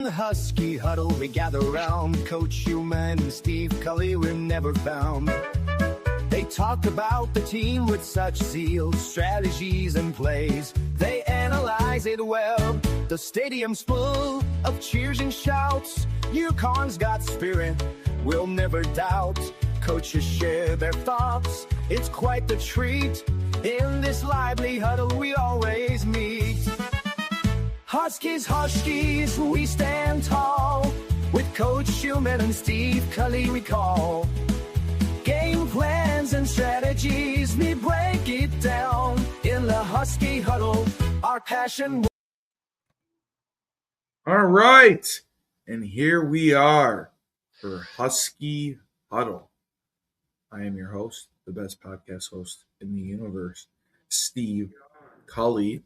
The Husky Huddle, we gather round. Coach Schumann and Steve Cully were never found. They talk about the team with such zeal, strategies and plays. They analyze it well. The stadium's full of cheers and shouts. UConn's got spirit, we'll never doubt. Coaches share their thoughts. It's quite the treat. In this lively huddle we always meet. Huskies, Huskies, we stand tall. With Coach Schumann and Steve Cully we call. Game plans and strategies, we break it down. In the Husky Huddle, our passion. All right. And here we are for Husky Huddle. I am your host, the best podcast host in the universe, Steve Cully.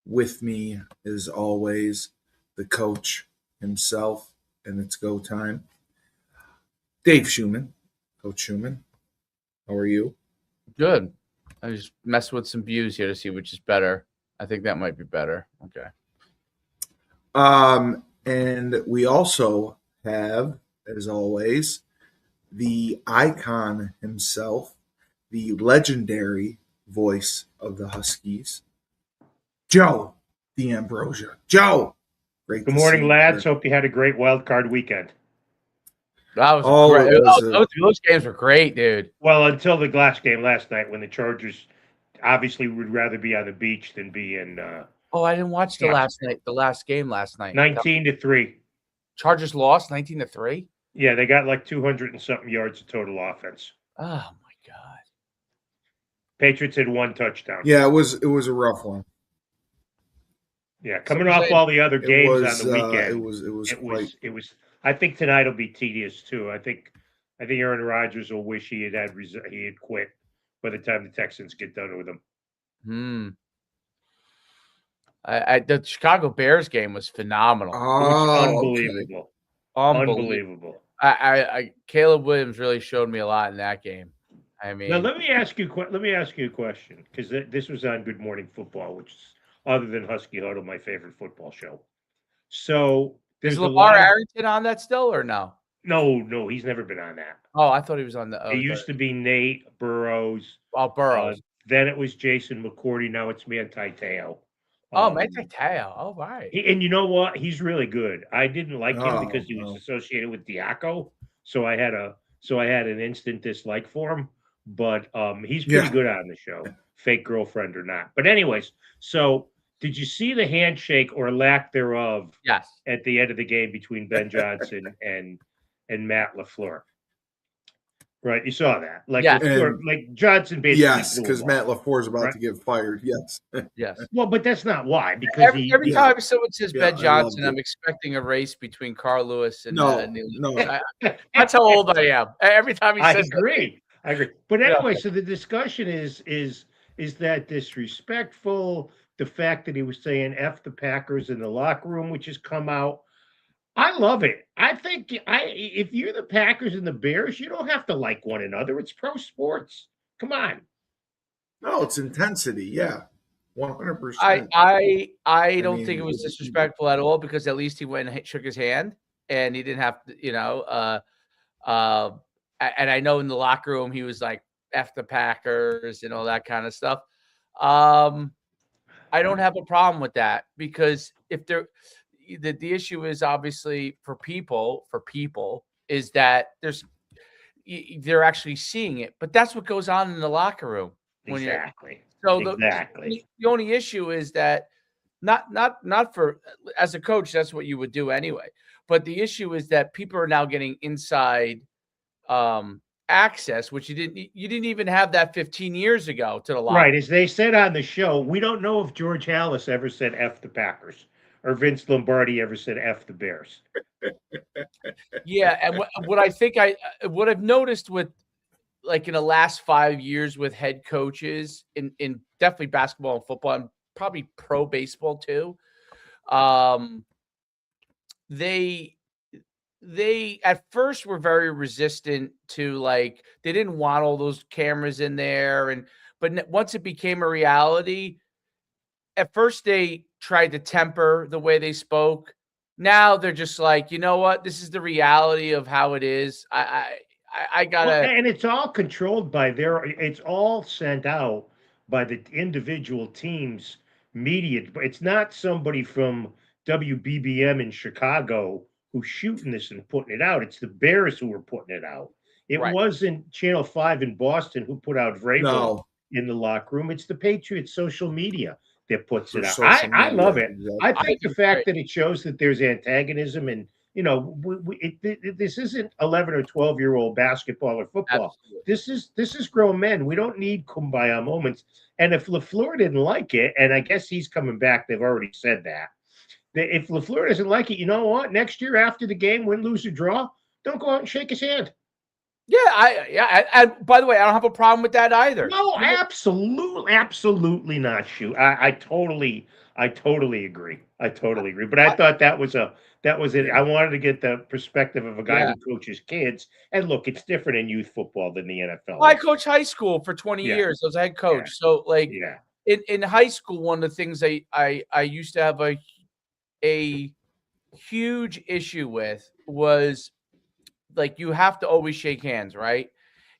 With me, as always, the coach himself, and it's go time. Dave Schumann. Coach Schumann, how are you? Good. I just messed with some views here to see which is better. I think that might be better. Okay. And we also have, as always, the icon himself, the legendary voice of the Huskies, Joe D'Ambrosia. Joe, great. Good morning, lads. Hope you had a great wild card weekend. That was great. Those games were great, dude. Well, until the glass game last night, when the Chargers obviously would rather be on the beach than be in. I didn't watch the last game last night. 19-3. Chargers lost 19-3. Yeah, they got like 200 and something yards of total offense. Oh my god. Patriots had one touchdown. Yeah, it was a rough one. Yeah, coming off all the other games on the weekend, it was. I think tonight will be tedious too. I think Aaron Rodgers will wish he had quit by the time the Texans get done with him. The Chicago Bears game was phenomenal. It was unbelievable. Okay. Unbelievable. Caleb Williams really showed me a lot in that game. I mean, now let me ask you a question, because this was on Good Morning Football, which is, other than Husky Huddle, my favorite football show. So is LeVar Arrington on that still or no? No, he's never been on that. Oh, I thought he was on the. It used to be Nate Burrows. Oh, Burrows. Then it was Jason McCourty. Now it's Manti Te'o. Manti Te'o. Oh, right. And you know what? He's really good. I didn't like him because he was associated with Diaco, so I had an instant dislike for him. But he's pretty good on the show, fake girlfriend or not. But anyways, so did you see the handshake or lack thereof? Yes. At the end of the game between Ben Johnson and Matt LaFleur. Right, you saw that. Like Johnson basically. Yes, because Matt LaFleur is about to get fired. Yes. Yes. Well, but that's not why. Because every time someone says Ben Johnson, I'm expecting a race between Carl Lewis and no. That's how old I am. Every time he says I agree. But anyway, so the discussion is that disrespectful? The fact that he was saying F the Packers in the locker room, which has come out. I love it. I think if you're the Packers and the Bears, you don't have to like one another. It's pro sports. Come on. No, it's intensity. Yeah, 100%. I don't think it was disrespectful at all, because at least he went and shook his hand, and he didn't have to, and I know in the locker room he was like F the Packers and all that kind of stuff. I don't have a problem with that, because if the issue is obviously for people is that they're actually seeing it, but that's what goes on in the locker room. Exactly. The only issue is that not for, as a coach, that's what you would do anyway. But the issue is that people are now getting inside access, which you didn't even have that 15 years ago to the locker. Right. As they said on the show, we don't know if George Halas ever said F the Packers or Vince Lombardi ever said F the Bears. Yeah. And what I've noticed with, like, in the last 5 years with head coaches in definitely basketball and football, and probably pro baseball too, they at first were very resistant to, like, they didn't want all those cameras in there, but once it became a reality, at first they tried to temper the way they spoke. Now they're just like, you know what? This is the reality of how it is. I gotta. And it's all controlled by it's all sent out by the individual teams' media. It's not somebody from WBBM in Chicago who's shooting this and putting it out. It's the Bears who were putting it out. It Right. wasn't Channel 5 in Boston who put out Vrabel No. in the locker room. It's the Patriots social media that puts it out. social I media, love it. exactly. I think think the it's fact great. that it shows that there's antagonism and this isn't 11 or 12-year-old basketball or football. Absolutely. This is grown men. We don't need kumbaya moments. And if LaFleur didn't like it, and I guess he's coming back, they've already said that if LaFleur doesn't like it, you know what? Next year after the game, win, lose, or draw, don't go out and shake his hand. Yeah, and by the way, I don't have a problem with that either. No, absolutely not. Shoot, I totally agree. I totally agree. But I thought that was it. I wanted to get the perspective of a guy who coaches kids. And look, it's different in youth football than the NFL. Well, I coached high school for 20 years. I was a head coach. Yeah. So, like, Yeah. in high school, one of the things I used to have a huge issue with was, like, you have to always shake hands, right?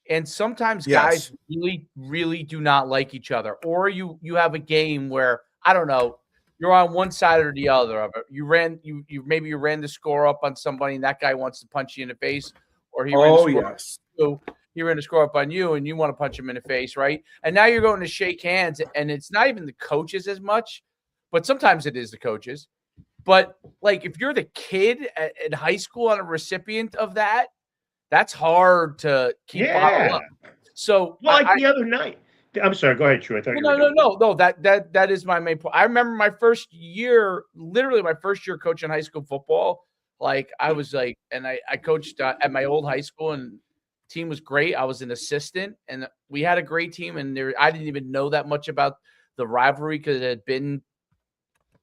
And sometimes guys really, really do not like each other. Or you have a game where, I don't know, you're on one side or the other of it. You ran the score up on somebody, and that guy wants to punch you in the face, or he ran the score up on you, and you want to punch him in the face, right? And now you're going to shake hands, and it's not even the coaches as much, but sometimes it is the coaches. But, like, if you're the kid in high school and a recipient of that, that's hard to keep bottled up. So, the other night, I'm sorry. Go ahead, True. I thought you were no. That is my main point. I remember my first year, literally my first year coaching high school football. Like, I was like, and I coached at my old high school, and the team was great. I was an assistant, and we had a great team. And I didn't even know that much about the rivalry because it had been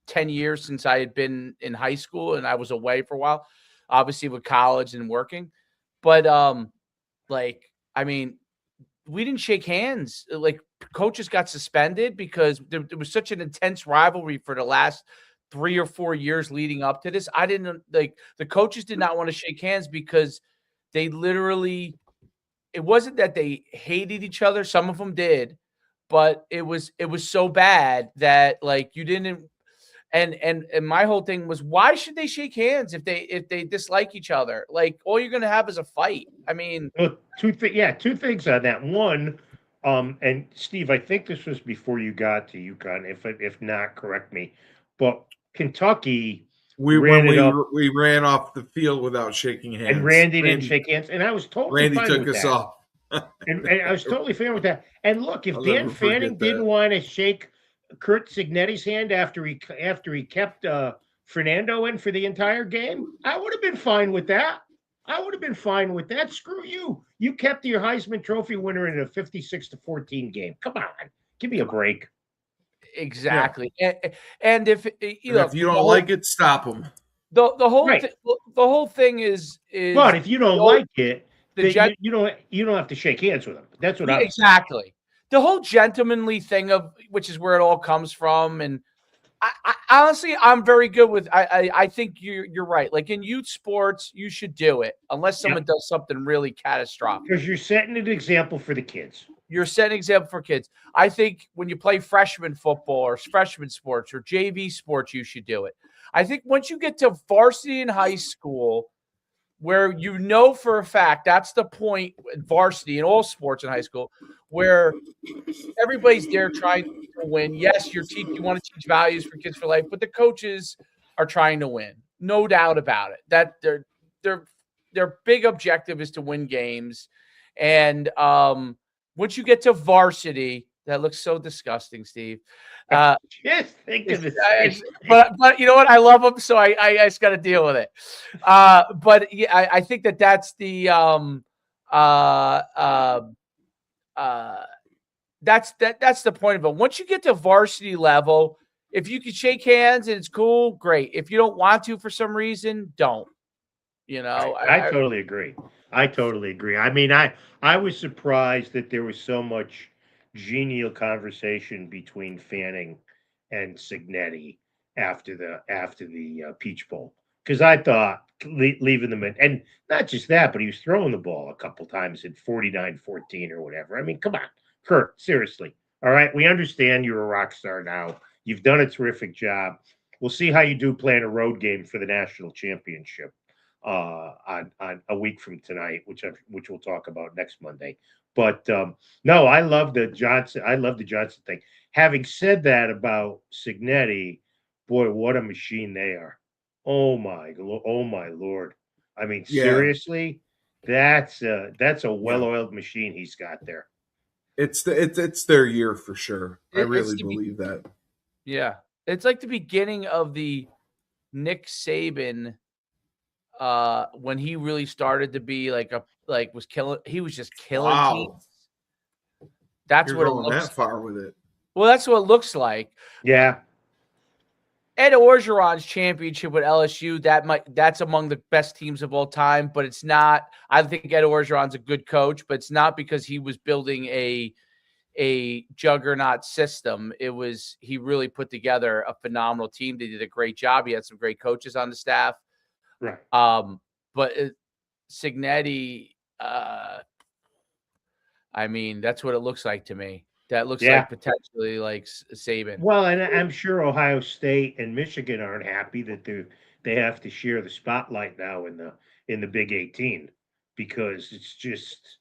10 years since I had been in high school, and I was away for a while, obviously with college and working. But like, I mean, we didn't shake hands. Like, coaches got suspended because there was such an intense rivalry for the last 3 or 4 years leading up to this. The coaches did not want to shake hands because they literally, it wasn't that they hated each other. Some of them did, but it was so bad that, like, you didn't. And my whole thing was, why should they shake hands if they dislike each other? Like, all you're gonna have is a fight. I mean, well, two things on that. One, and Steve, I think this was before you got to UConn. If not, correct me. But Kentucky, we ran off the field without shaking hands, and Randy didn't shake hands, and I was totally fine took with us that. off, and I was totally fine with that. And look, if Dan Fanning didn't want to shake Kurt Signetti's hand after he kept Fernando in for the entire game, I would have been fine with that. Screw you. You kept your Heisman Trophy winner in a 56-14 game. Come on, give me a break. Exactly. Yeah. And if you don't like it, stop them. The whole thing is. But if you don't like it, you don't have to shake hands with them. That's what exactly. The whole gentlemanly thing of which is where it all comes from, and I honestly, I'm very good with. I think you're right. Like, in youth sports, you should do it unless someone does something really catastrophic. Because you're setting an example for the kids. You're setting an example for kids. I think when you play freshman football or freshman sports or JV sports, you should do it. I think once you get to varsity in high school, where you know for a fact that's the point in varsity in all sports in high school, where everybody's there trying to win. Yes, you want to teach values for kids for life, but the coaches are trying to win. No doubt about it. That their big objective is to win games. And once you get to varsity, that looks so disgusting, Steve. Just think of this. But you know what? I love them, so I just got to deal with it. But yeah, I think that's the that's the point of it. Once you get to varsity level, if you can shake hands and it's cool, great. If you don't want to for some reason, don't. You know, I totally agree. I mean, I was surprised that there was so much genial conversation between Fanning and Signetti after the Peach Bowl, because I thought leaving them in, and not just that, but he was throwing the ball a couple times at 49-14 or whatever. I mean, come on, Kurt, seriously. All right, we understand you're a rock star now. You've done a terrific job. We'll see how you do playing a road game for the national championship on a week from tonight, which we'll talk about next Monday. But no, I love the Johnson. I love the Johnson thing. Having said that about Signetti, boy, what a machine they are. Oh my Lord. I mean, seriously, that's a well-oiled machine he's got there. It's their year for sure. I really believe that. Yeah. It's like the beginning of the Nick Saban when he really started to be he was just killing teams. That's You're what it going looks that far with it. Well, that's what it looks like. Yeah. Ed Orgeron's championship with LSU, that's among the best teams of all time, but it's not. I think Ed Orgeron's a good coach, but it's not because he was building a juggernaut system. He really put together a phenomenal team. They did a great job. He had some great coaches on the staff. Right. But Signetti, I mean, that's what it looks like to me. That looks like potentially like Saban. Well, and I'm sure Ohio State and Michigan aren't happy that they have to share the spotlight now in the Big 18 because it's just,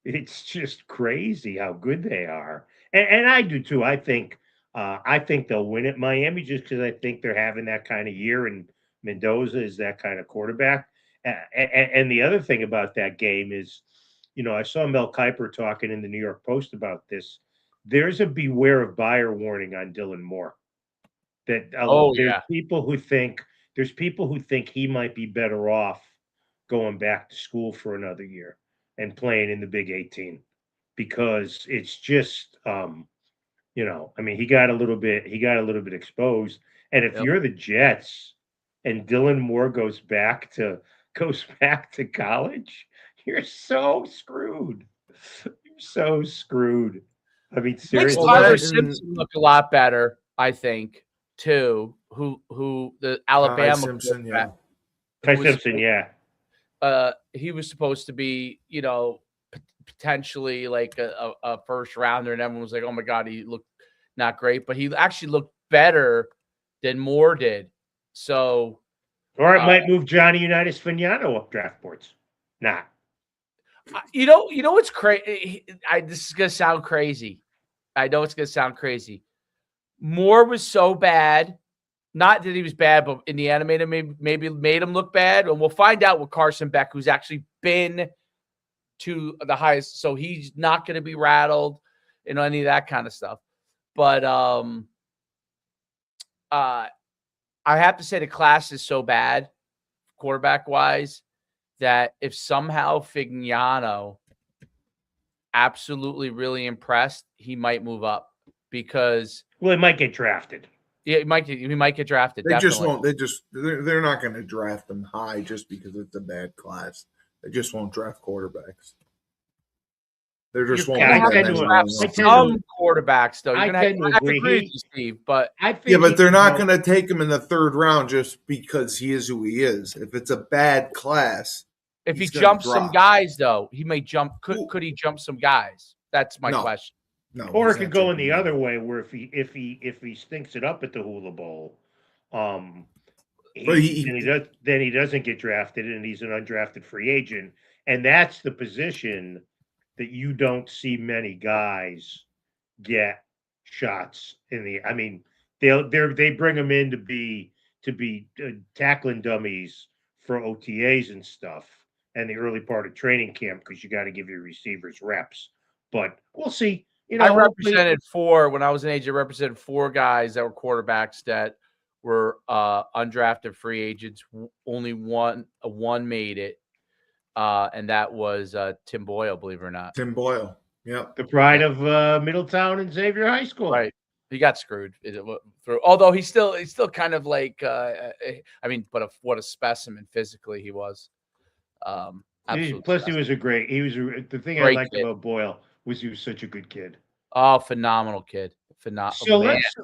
it's just crazy how good they are. And I do too. I think they'll win at Miami just because I think they're having that kind of year, and Mendoza is that kind of quarterback. And the other thing about that game is, I saw Mel Kiper talking in the New York Post about this. There's a beware of buyer warning on Dylan Moore. That there's people who think he might be better off going back to school for another year and playing in the Big 18 because it's just I mean, he got a little bit exposed. And if you're the Jets and Dylan Moore goes back to college, you're so screwed. You're so screwed. I mean, seriously. Makes Tyler Simpson look a lot better, I think, too. Who the Alabama Simpson, Ty Simpson, he was supposed to be, potentially like a first rounder, and everyone was like, "Oh my God, he looked not great," but he actually looked better than Moore did. So, or it might move Johnny Unitas Fagnano up draft boards. Nah. You know what's crazy? This is gonna sound crazy. I know it's gonna sound crazy. Moore was so bad, not that he was bad, but in the animated maybe made him look bad. And we'll find out with Carson Beck, who's actually been to the highest, so he's not going to be rattled and any of that kind of stuff. But I have to say the class is so bad, quarterback wise, that if somehow Fagnano absolutely really impressed, he might move up because he might get drafted. Yeah, he might get drafted. They definitely. just won't. They're not going to draft him high just because it's a bad class. They just won't draft quarterbacks. They're just won't draft some quarterbacks though. I tend to agree with you, Steve, but I think but they're not going to take him in the third round just because he is who he is. If it's a bad class, if he jumps some guys, though, he may jump. Could he jump some guys? That's my question. No, or it could go in the other way, where if he stinks it up at the Hula Bowl, then he doesn't get drafted, and he's an undrafted free agent, and that's the position that you don't see many guys get shots in the. I mean, they bring them in to be tackling dummies for OTAs and stuff, and the early part of training camp because you got to give your receivers reps. But we'll see. I represented when I was an agent. I represented 4 guys that were quarterbacks that were undrafted free agents. Only one made it, and that was Tim Boyle. Believe it or not, Tim Boyle. Yeah, the pride of Middletown and Xavier High School. Right, he got screwed through. Although he's still kind of like. I mean, but what a specimen physically he was. Plus, he was a great. He was the thing I liked about Boyle. Was he was such a good kid. Oh, phenomenal kid. Phenomenal. So let's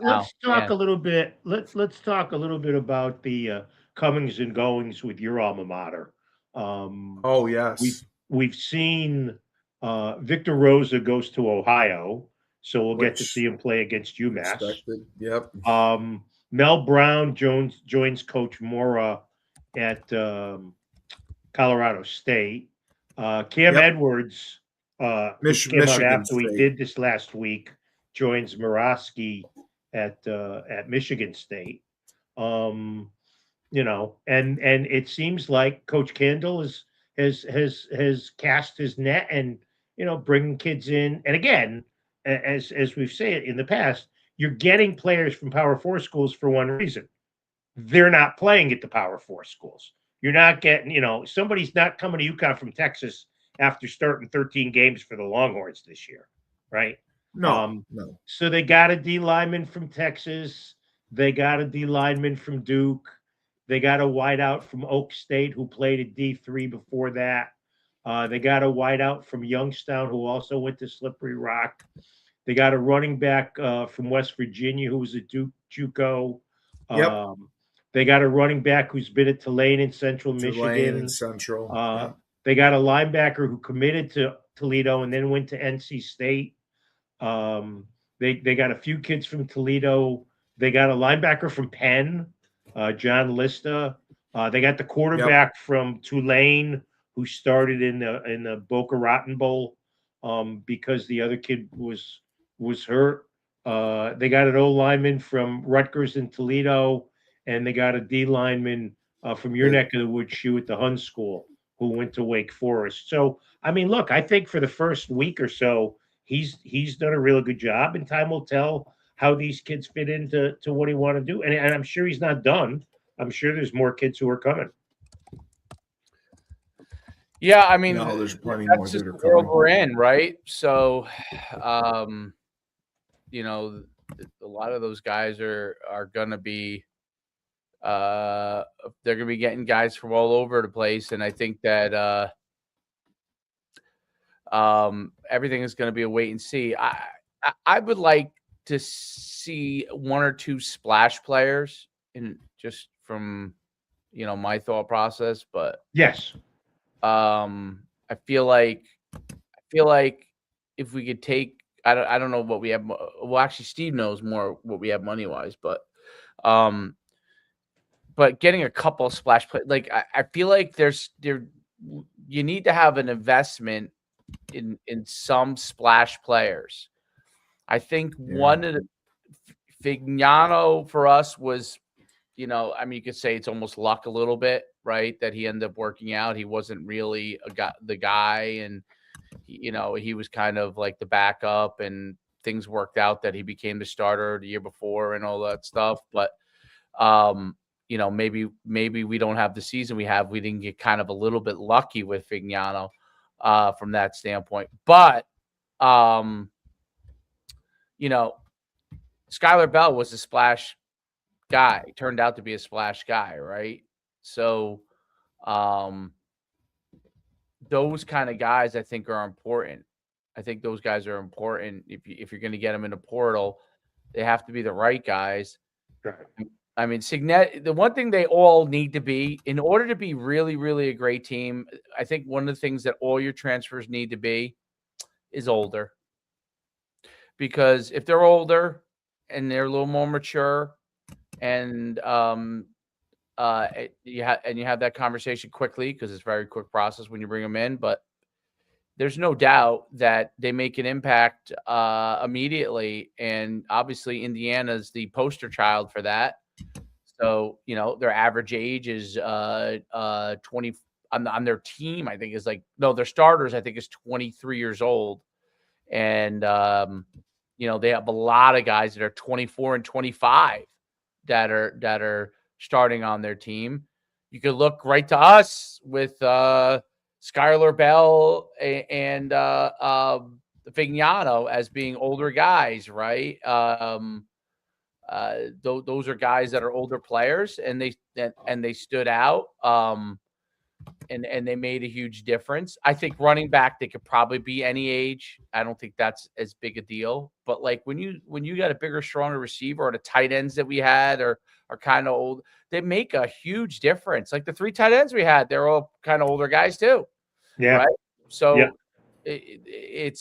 talk a little bit. Let's talk a little bit about the comings and goings with your alma mater. Oh yes, we've seen Victor Rosa goes to Ohio, so we'll get to which see him play against UMass. expected. Yep. Mel Brown joins Coach Mora at Colorado State. Cam Yep. Edwards, who came out Michigan after we State. did this last week, joins Morosky at Michigan State. You know, and it seems like Coach Kendall has cast his net and bringing kids in. And again, as we've said in the past, you're getting players from Power Four schools for one reason: they're not playing at the Power Four schools. You're not getting, somebody's not coming to UConn from Texas after starting 13 games for the Longhorns this year, right? No. So they got a D lineman from Texas. They got a D lineman from Duke. They got a wideout from Oak State who played at D3 before that. They got a wideout from Youngstown who also went to Slippery Rock. They got a running back from West Virginia who was a JUCO. Yep. They got a running back who's been at Tulane in Central Tulane Michigan. and Central. Yep. They got a linebacker who committed to Toledo and then went to NC State. They got a few kids from Toledo. They got a linebacker from Penn, John Lista. They got the quarterback from Tulane who started in the Boca Raton Bowl because the other kid was hurt. They got an O lineman from Rutgers in Toledo, and they got a D lineman from your neck of the woods, Shoe at the Hun School, who went to Wake Forest. So, I mean, look, I think for the first week or so, he's done a really good job, and time will tell how these kids fit into what he want to do. And I'm sure he's not done. I'm sure there's more kids who are coming. Yeah, I mean, no, there's plenty more that are coming. World we're in, right? So, you know, a lot of those guys are going to be, they're going to be getting guys from all over the place, and I think that everything is going to be a wait and see. I would like to see one or two splash players, in just from my thought process, but yes. I feel like if we could take, I don't know what we have. Well, actually, Steve knows more what we have money wise, but getting a couple of splash play, like I feel like you need to have an investment in some splash players. I think one of the Fignano for us was, I mean, you could say it's almost luck a little bit, right? That he ended up working out. He wasn't really the guy, and he was kind of like the backup, and things worked out that he became the starter the year before and all that stuff. But maybe we don't have the season we have. We didn't get kind of a little bit lucky with Fignano from that standpoint. But Skylar Bell was a splash guy, turned out to be a splash guy, right? So those kind of guys I think are important. I think those guys are important. If you're going to get them in the portal, they have to be the right guys. Right. I mean, Signet, the one thing they all need to be, in order to be really, really a great team, I think one of the things that all your transfers need to be is older. Because if they're older and they're a little more mature, and you have that conversation quickly, because it's a very quick process when you bring them in, but there's no doubt that they make an impact immediately. And obviously Indiana's the poster child for that. So, their average age is 20 on their team, I think is their starters, I think, is 23 years old. And, they have a lot of guys that are 24 and 25 that are starting on their team. You could look right to us with Skylar Bell and Fignano as being older guys, right? Those are guys that are older players, and they stood out. and they made a huge difference. I think running back, they could probably be any age. I don't think that's as big a deal. But like when you got a bigger, stronger receiver, or the tight ends that we had are kind of old, they make a huge difference. Like the 3 tight ends we had, they're all kind of older guys too. Yeah. Right. So Yeah. it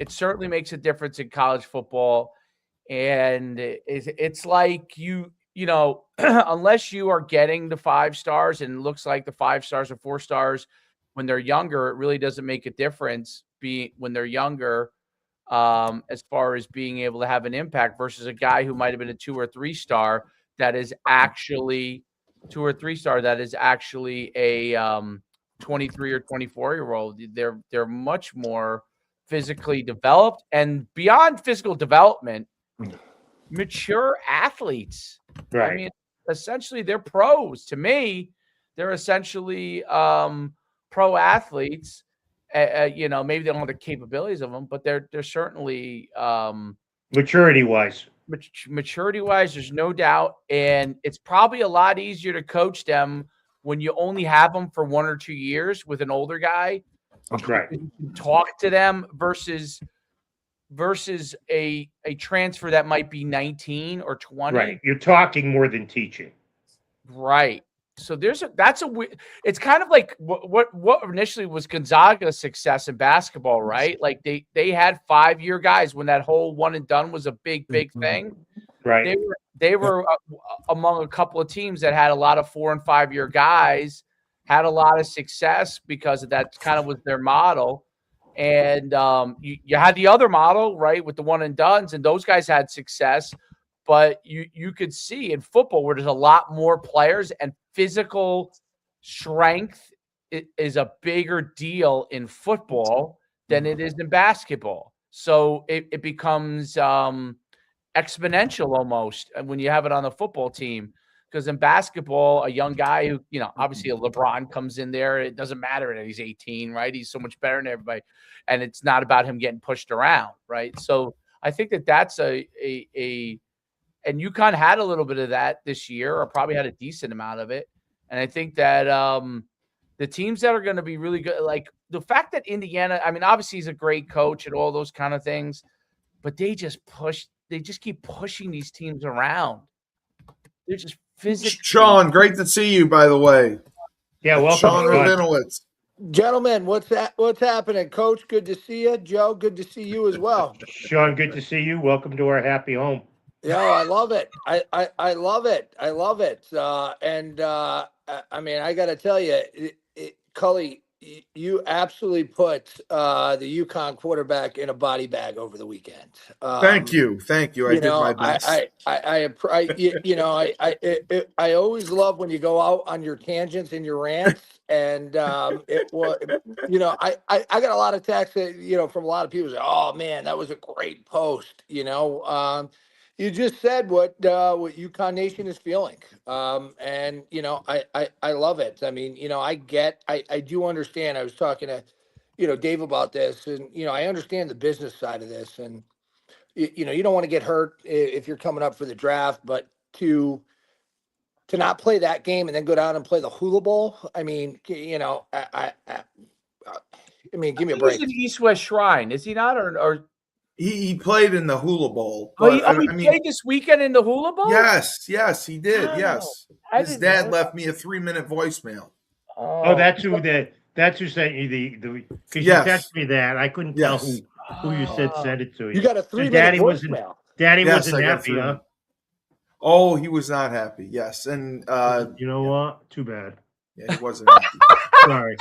certainly makes a difference in college football. And it's like unless you are getting the 5 stars, and it looks like the 5 stars or 4 stars when they're younger, it really doesn't make a difference when they're younger, as far as being able to have an impact versus a guy who might have been a 2 or 3 star that is actually 2 or 3 star that is actually a 23 or 24-year-old. They're much more physically developed, and beyond physical development, mature athletes. Right. I mean, essentially they're pros. To me, they're essentially pro athletes. Maybe they don't have the capabilities of them, but they're certainly maturity wise. Maturity wise, there's no doubt. And it's probably a lot easier to coach them when you only have them for 1 or 2 years with an older guy. Right. You can talk to them versus a transfer that might be 19 or 20. Right. You're talking more than teaching. Right. So it's kind of like what initially was Gonzaga's success in basketball, right? Like they had 5-year guys when that whole one and done was a big thing. Right. They were among a couple of teams that had a lot of 4 and 5-year guys, had a lot of success because of that. Kind of was their model. And you had the other model, right, with the one and dones, and those guys had success. But you could see in football where there's a lot more players, and physical strength is a bigger deal in football than it is in basketball. So it becomes exponential almost when you have it on the football team. Because in basketball, a young guy who, obviously a LeBron comes in there. It doesn't matter that he's 18, right? He's so much better than everybody. And it's not about him getting pushed around, right? So I think that's and UConn had a little bit of that this year, or probably had a decent amount of it. And I think that the teams that are going to be really good, like the fact that Indiana, I mean, obviously he's a great coach and all those kind of things, but they just keep pushing these teams around. They're just physically. Sean, great to see you, by the way. Yeah, welcome, Sean Rabinowitz. Gentlemen, what's happening? Coach, good to see you. Joe, good to see you as well. Sean, good to see you. Welcome to our happy home. Yeah, I love it. I love it. I love it. I mean, I got to tell you, Cully, you absolutely put the UConn quarterback in a body bag over the weekend. Thank you. I did my best. I always love when you go out on your tangents and your rants. And it was, I got a lot of texts, from a lot of people say, "Oh man, that was a great post." You just said what UConn Nation is feeling, and I love it. I mean, I do understand. I was talking to Dave about this, and I understand the business side of this, and you don't want to get hurt if you're coming up for the draft, but to not play that game and then go down and play the Hula Bowl. I mean, I mean, give me a break. He's in East West Shrine, is he not? Or he played in the Hula Bowl. But he played this weekend in the Hula Bowl? Yes, he did. Wow. Yes. His dad left me a 3-minute voicemail. Oh, that's who sent you the because you texted me that. I couldn't tell who you sent it to. You got a 3-minute voicemail. Daddy wasn't happy, huh? Oh, he was not happy. Yes, and you know what? Too bad. Yeah, he wasn't happy. Sorry.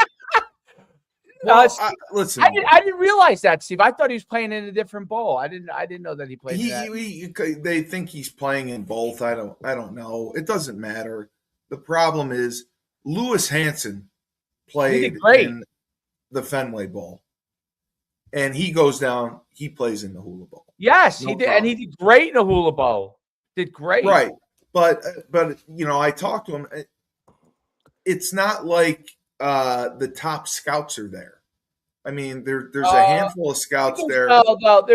Well, listen, I didn't realize that, Steve. I thought he was playing in a different bowl. I didn't know that he played. They think he's playing in both. I don't know. It doesn't matter. The problem is Lewis Hansen played in the Fenway Bowl, and he goes down. He plays in the Hula Bowl. Yes, he did, and he did great in the Hula Bowl. Did great, right? But I talked to him. It's not like the top scouts are there. I mean, there's a handful of scouts there. No,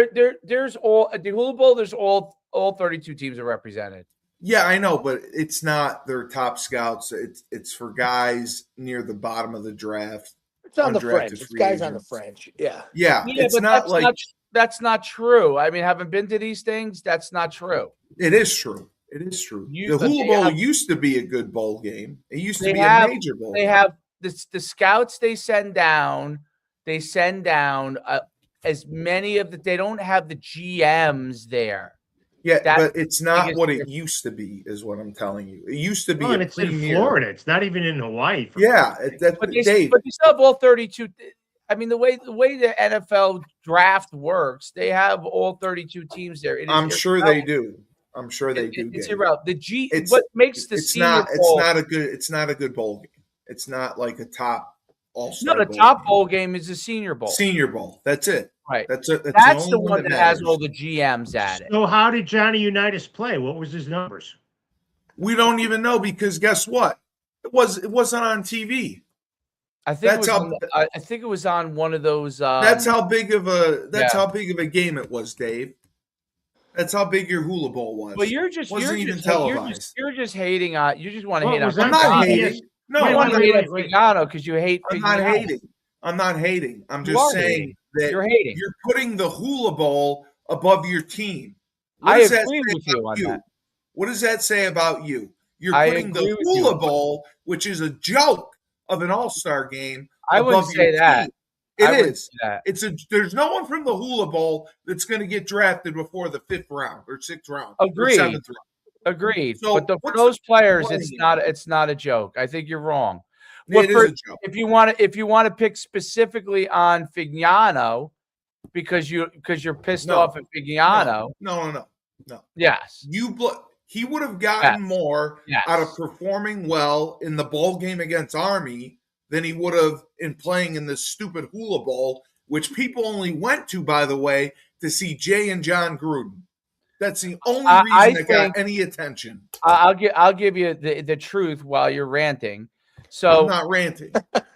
there's all the Hula Bowl. There's all 32 teams are represented. Yeah, I know, but it's not their top scouts. It's for guys near the bottom of the draft. It's on the undrafted fringe. It's free guys on the agents. fringe. Yeah. Yeah, Yeah, it's but not like that's not true. I mean, having been to these things, that's not true. it is true. It is true. The Hula Bowl used to be a good bowl game. It used to be a major bowl. They have the scouts they send down. They send down as many of the. They don't have the GMs there. Yeah, but it's not what it used to be, is what I'm telling you. It used to be. And it's in Florida. It's not even in Hawaii. Yeah, but they still have all 32. I mean, the way the NFL draft works, they have all 32 teams there. I'm sure they do. I'm sure they do. It's irrelevant. What makes the Senior Bowl? It's not a good bowl game. It's not like a top all-star. No, the top bowl game is the Senior Bowl. Senior Bowl. That's it. Right. That's the one that has all the GMs at it. So how did Johnny Unitas play? What was his numbers? We don't even know, because guess what? It wasn't on TV. I think it was on one of those. That's how big of a game it was, Dave. That's how big your Hula Bowl was. But you're just hating on. You just want to hate on. I'm not hating. No, you want to hate on Fignano because you hate. I'm not hating. I'm not hating. I'm just saying that you're hating. You're putting the Hula Bowl above your team. I agree with you on that. What does that say about you? You're putting the Hula Bowl, which is a joke of an all-star game. I wouldn't say that. It is. There's no one from the Hula Bowl that's going to get drafted before the 5th round or 6th round. Agreed. Or 7th round. Agreed. So but for those players, it's not a joke. I think you're wrong. It is a joke. If you want to pick specifically on Fignano because you're pissed off at Fignano. No. Yes. He would have gotten more out of performing well in the bowl game against Army than he would have in playing in this stupid Hula Bowl, which people only went to, by the way, to see Jay and John Gruden. That's the only reason it got any attention. I'll give you the truth while you're ranting. So I'm not ranting.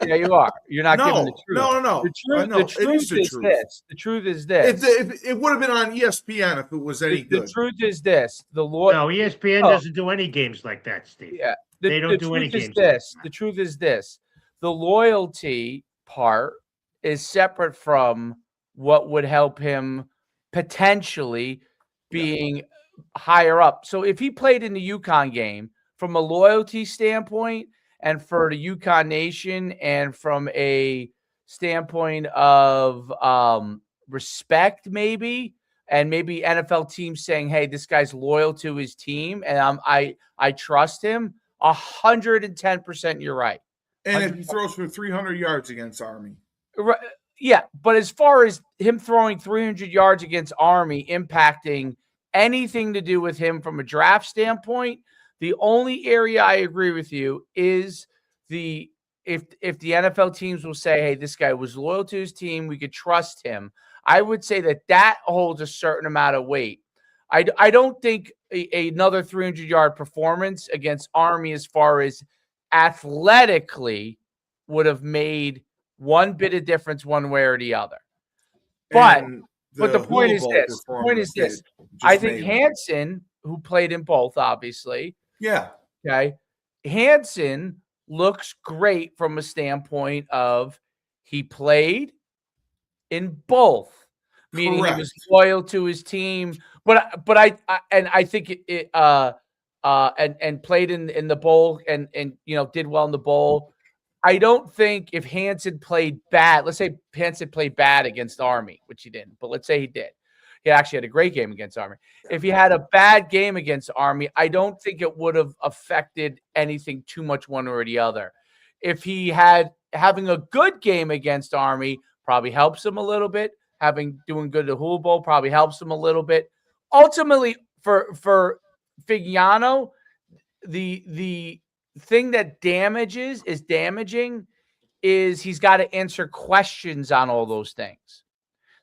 Yeah, you are. You're not giving the truth. No. The truth is this. The truth is this. If it would have been on ESPN if it was any good. The truth is this. No, ESPN doesn't do any games like that, Steve. Yeah. They don't do any games. The truth is this. The loyalty part is separate from what would help him potentially being higher up. So if he played in the UConn game from a loyalty standpoint and for the UConn Nation and from a standpoint of respect, maybe NFL teams saying, hey, this guy's loyal to his team and I trust him, 110% you're right. And if he throws for 300 yards against Army. Right. Yeah, but as far as him throwing 300 yards against Army impacting anything to do with him from a draft standpoint, the only area I agree with you is if the NFL teams will say, hey, this guy was loyal to his team, we could trust him. I would say that holds a certain amount of weight. I don't think another 300-yard performance against Army as far as athletically would have made one bit of difference one way or the other. But the point is this. The point is this. I think Hansen, who played in both, obviously. Yeah. Okay. Hansen looks great from a standpoint of he played in both, meaning he was loyal to his team. But I think and played in the bowl and did well in the bowl. I don't think if Hansen played bad, let's say Hansen played bad against Army, which he didn't, but let's say he did. He actually had a great game against Army. If he had a bad game against Army, I don't think it would have affected anything too much one or the other. If he having a good game against Army, probably helps him a little bit. Doing good at the Hula Bowl probably helps him a little bit. Ultimately, for Fignano, the thing that is damaging is he's got to answer questions on all those things.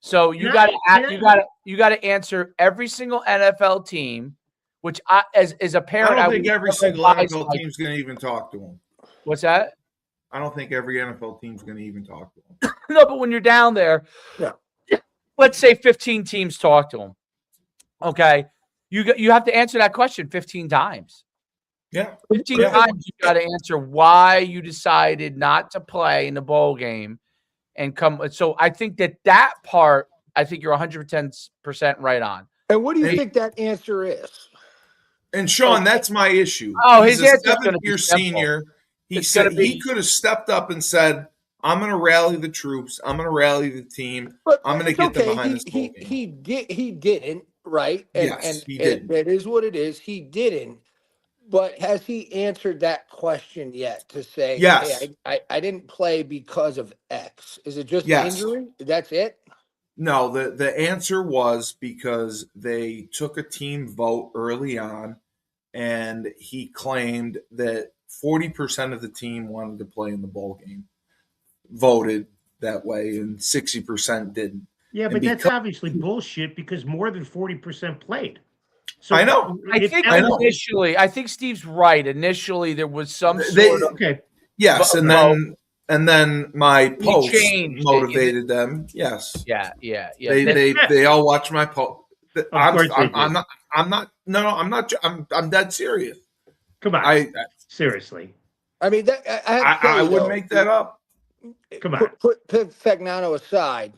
So you got to answer every single NFL team, which as a parent, I don't think every single NFL team's going to even talk to him. What's that? I don't think every NFL team's going to even talk to him. No, but when you're down there, let's say 15 teams talk to him. Okay, You have to answer that question 15 times. Yeah. 15 times you got to answer why you decided not to play in the bowl game and come. So I think that part, I think you're 110% right on. And what do you think that answer is? And Sean, that's my issue. Oh, he's his a answer is going to be seventh-year simple. senior. He It's said gonna be- he could have stepped up and said, "I'm going to rally the troops. I'm going to rally the team. But I'm going to get them behind this bowl game." He didn't, right? And He didn't. That is what it is. He didn't. But has he answered that question yet to say, Yes. hey, I didn't play because of X? Is it just Yes. injury? That's it? No, the answer was because they took a team vote early on, and he claimed that 40% of the team wanted to play in the bowl game, voted that way, and 60% didn't. Yeah, but that's obviously bullshit because more than 40% played. So I know. I think Steve's right. Initially, there was some sort of yes, and then my post motivated them. Yes. Yeah. They all watch my post. I'm dead serious. Come on. Seriously. I mean, I wouldn't make that up. Come on. Put Fagnano aside.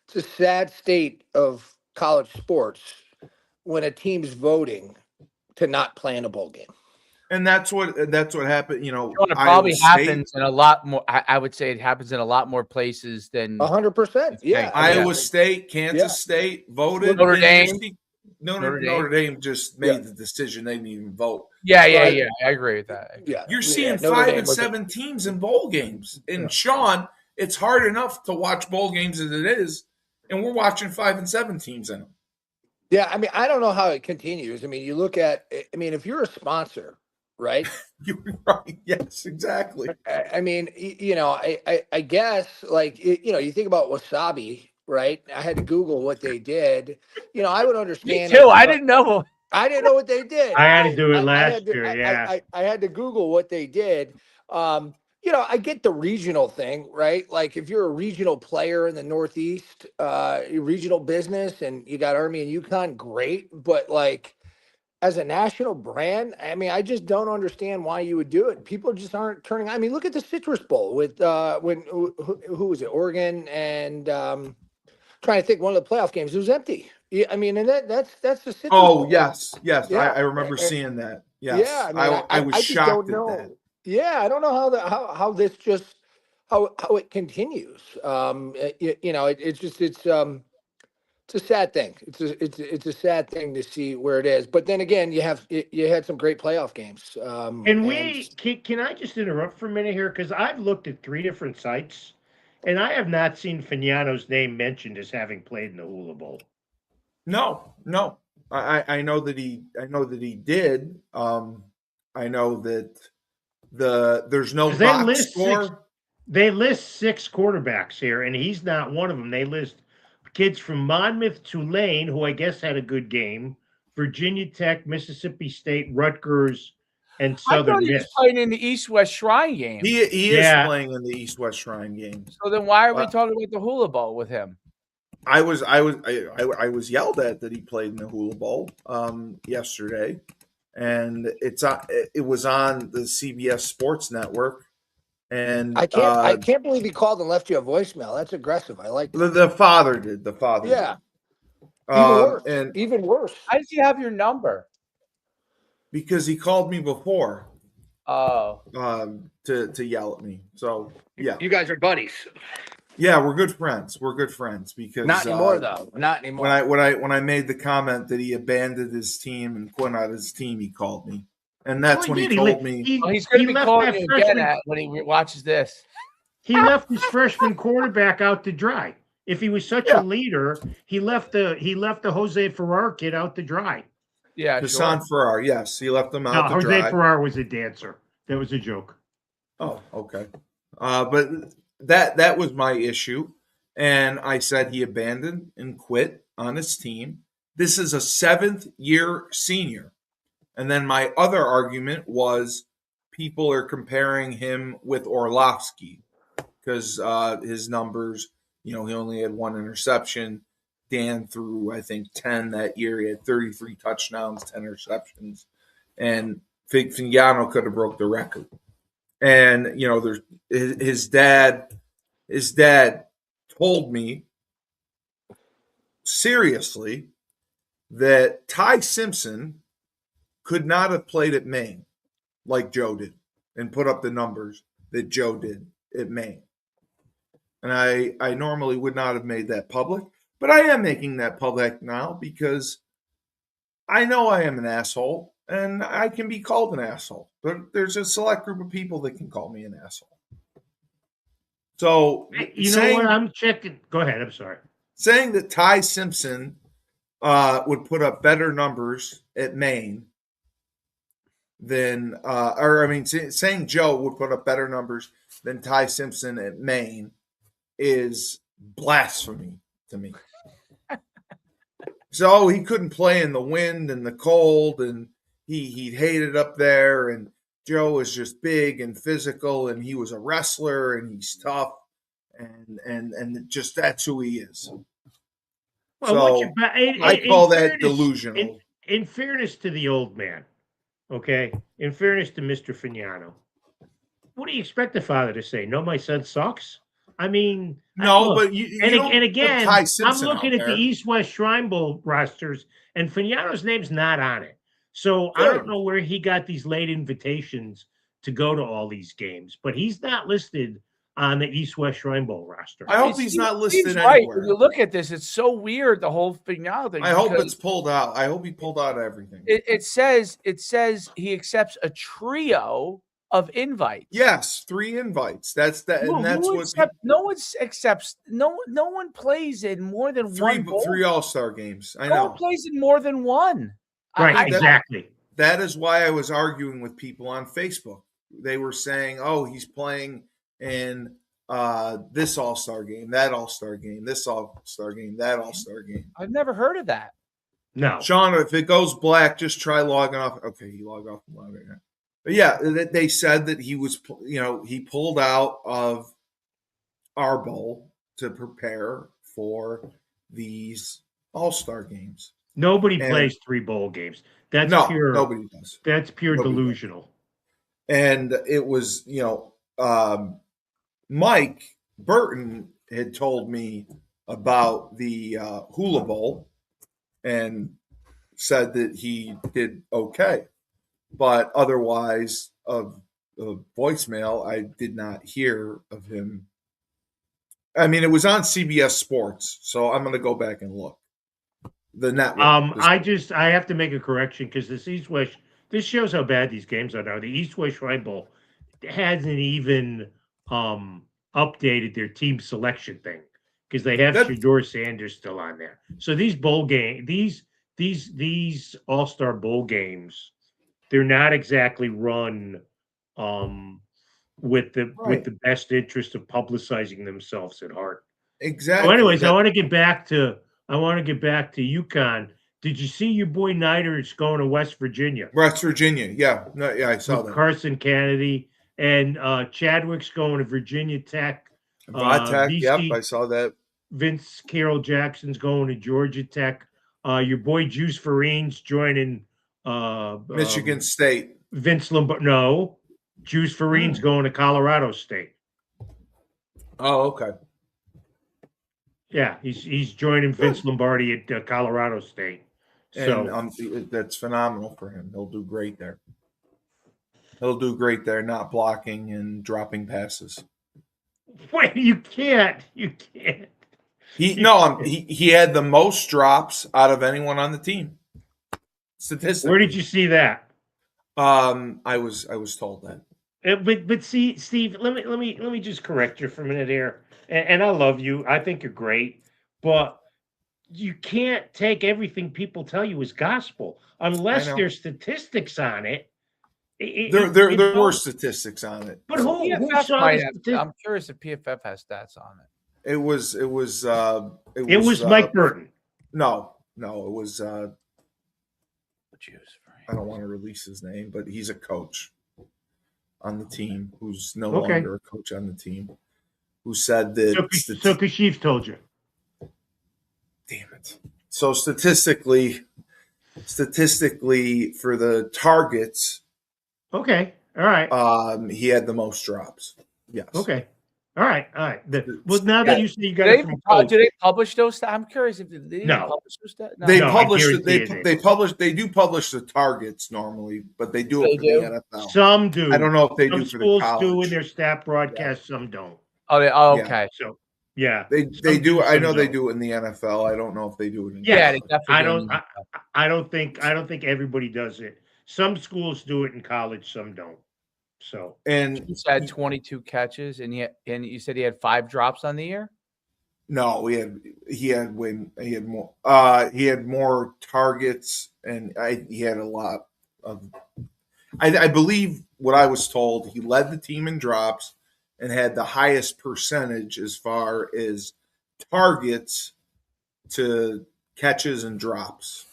It's a sad state of college sports when a team's voting to not play in a bowl game. And that's what happened. You know, it probably happens in a lot more. I would say it happens in a lot more places than 100%. Yeah, Iowa State, Kansas State voted. Notre Dame. Notre Dame just made the decision. They didn't even vote. Yeah. I agree with that. Yeah, you're seeing 5 and 7 teams in bowl games. And Sean, it's hard enough to watch bowl games as it is, and we're watching 5 and 7 teams in them. Yeah, I mean, I don't know how it continues. I mean, you look at. I mean, if you're a sponsor, right? You're right. Yes, exactly. I mean, you know, I guess like you think about wasabi, right? I had to Google what they did. You know, I would understand. Me too. I didn't know. I didn't know what they did. I had to do it last year. I had to Google what they did. You know, I get the regional thing, right? Like if you're a regional player in the Northeast, regional business, and you got Army and UConn, great. But like as a national brand, I mean, I just don't understand why you would do it. People just aren't turning. I mean, look at the Citrus Bowl with who was it? Oregon and trying to think one of the playoff games. It was empty. Yeah, I mean, and that's the Citrus Bowl. Yes. Yeah. I remember seeing that. Yes. Yeah, I mean, I was shocked at that. Yeah, I don't know how this just how it continues. You know, it's a sad thing. It's a sad thing to see where it is. But then again, you had some great playoff games. Can I just interrupt for a minute here because I've looked at 3 different sites, and I have not seen Fagnano's name mentioned as having played in the Hula Bowl. No. I know that he did. I know that there's no box score. They list 6 quarterbacks here, and he's not one of them. They list kids from Monmouth, Tulane, who I guess had a good game, Virginia Tech, Mississippi State, Rutgers, and Southern Miss. He was playing in the East-West Shrine game. He is playing in the East-West Shrine games. So then why are we talking about the Hula Bowl with him? I was yelled at that he played in the Hula Bowl yesterday, and it was on the CBS Sports Network. And I can't believe he called and left you a voicemail. That's aggressive. I like that. The father did. Yeah. Even worse. How does he have your number? Because he called me before. Oh. To yell at me. So yeah. You guys are buddies. Yeah, we're good friends. Because not anymore though. Not anymore. When I made the comment that he abandoned his team and quit out his team, he called me. And that's when he told me. He's going to be calling you again when he watches this. He left his freshman quarterback out to dry. If he was such a leader, he left the Jose Farrar kid out to dry. Yeah, Hassan Farrar. Yes, he left him out to dry. Jose Farrar was a dancer. That was a joke. Oh, okay. But that was my issue, and I said he abandoned and quit on his team. This is a 7th-year senior. And then my other argument was people are comparing him with Orlovsky because his numbers, he only had 1 interception. Dan threw, I think, 10 that year. He had 33 touchdowns, 10 interceptions, and Fignano could have broke the record. And there's his dad told me seriously that Ty Simpson could not have played at Maine like Joe did and put up the numbers that Joe did at Maine. And I normally would not have made that public, but I am making that public now because I know I am an asshole and I can be called an asshole. But there's a select group of people that can call me an asshole. So know what? I'm checking. Go ahead. I'm sorry. Saying that Ty Simpson would put up better numbers at Maine than, saying Joe would put up better numbers than Ty Simpson at Maine is blasphemy to me. So he couldn't play in the wind and the cold, and he hated up there, and Joe was just big and physical, and he was a wrestler, and he's tough, and just that's who he is. Well, so I call that delusional. In fairness to the old man, okay? In fairness to Mr. Fignano, what do you expect the father to say? No, my son sucks? I mean, no, but again, I'm looking at the East-West Shrine Bowl rosters, and Fignano's name's not on it. So good. I don't know where he got these late invitations to go to all these games, but he's not listed on the East-West Shrine Bowl roster. I hope he's not listed anywhere. Right. When you look at this, it's so weird, the whole Fignano thing. I hope it's pulled out. I hope he pulled out everything. It says he accepts a trio of invites. Yes, 3 invites. That's that, and that's no one plays in more than 3 one. 3 All-Star games. I know. No one plays in more than one. Right, exactly. That is why I was arguing with people on Facebook. They were saying, "Oh, he's playing in this All-Star game, that All-Star game, this All-Star game, that All-Star game." I've never heard of that. No, Sean, if it goes black, just try logging off. Okay, he logged off from logging out. But yeah, they said that he was, he pulled out of our bowl to prepare for these All-Star games. Nobody plays 3 bowl games. That's pure. Nobody does. That's pure delusional. And it was, Mike Burton had told me about the Hula Bowl and said that he did okay. But otherwise, of voicemail, I did not hear of him. I mean, it was on CBS Sports, so I'm going to go back and look. The network. I have to make a correction because this shows how bad these games are now. The East-West Shrine Bowl hasn't even updated their team selection thing because they have Shedeur Sanders still on there. So these bowl game, these All-Star Bowl games, they're not exactly run with the best interest of publicizing themselves at heart. Exactly. So anyways, I want to get back to UConn. Did you see your boy Nider's going to West Virginia? West Virginia, yeah. No, yeah, I saw that. Carson Kennedy and Chadwick's going to Virginia Tech. Yep, I saw that. Vince Carroll Jackson's going to Georgia Tech. Your boy Juice Farine's joining Michigan State. Vince Lombardi. No, Juice Farine's going to Colorado State. Oh, okay. Yeah, he's joining Vince Lombardi at Colorado State. So and that's phenomenal for him. He'll do great there. He'll do great there, not blocking and dropping passes. Wait, you can't. He had the most drops out of anyone on the team. Statistically. Where did you see that? I was told that. But see, Steve, let me just correct you for a minute here. And I love you. I think you're great, but you can't take everything people tell you as gospel unless there's statistics on it. There were statistics on it. But who saw I'm curious if PFF has stats on it. It was Mike Burton. No, it was. I don't want to release his name, but he's a coach on the team who's no longer a coach on the team. Who said that? So Kashif told you. damn it. So statistically for the targets, Okay. All right. he had the most drops. Yes. Okay. All right. Well, now that you say you got Do it they, from coach, do they publish those stats? I'm curious if they even No. publish those stats. No. They No, I publish guarantee they do publish the targets normally, but they do They it for do? the NFL. some do. I don't know if they Some do for the schools do in college. their stat broadcast. Some don't. Oh, Yeah. okay. So yeah, They some do. I some know they don't. do it in the NFL. I don't know if they do it in Yeah, college. they definitely I do. don't. I don't think everybody does it. Some schools do it in college. Some don't. So And He had 22 catches, and you said he had 5 drops on the year. no, he had more. He had more targets, and he had a lot of. I believe what I was told. He led the team in drops and had the highest percentage as far as targets to catches and drops.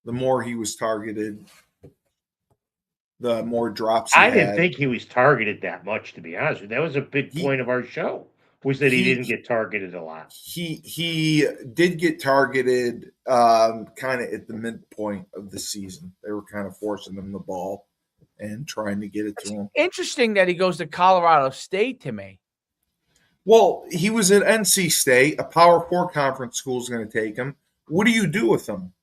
The more he was targeted, the more drops he I had. didn't think he was targeted that much. To be honest with you, that was a big point of our show. Was that he didn't get targeted a lot. He did get targeted kind of at the midpoint of the season. They were kind of forcing him the ball and trying to get it to him. Interesting that he goes to Colorado State to me. Well, he was at NC State. A Power 4 conference school is going to take him. What do you do with him?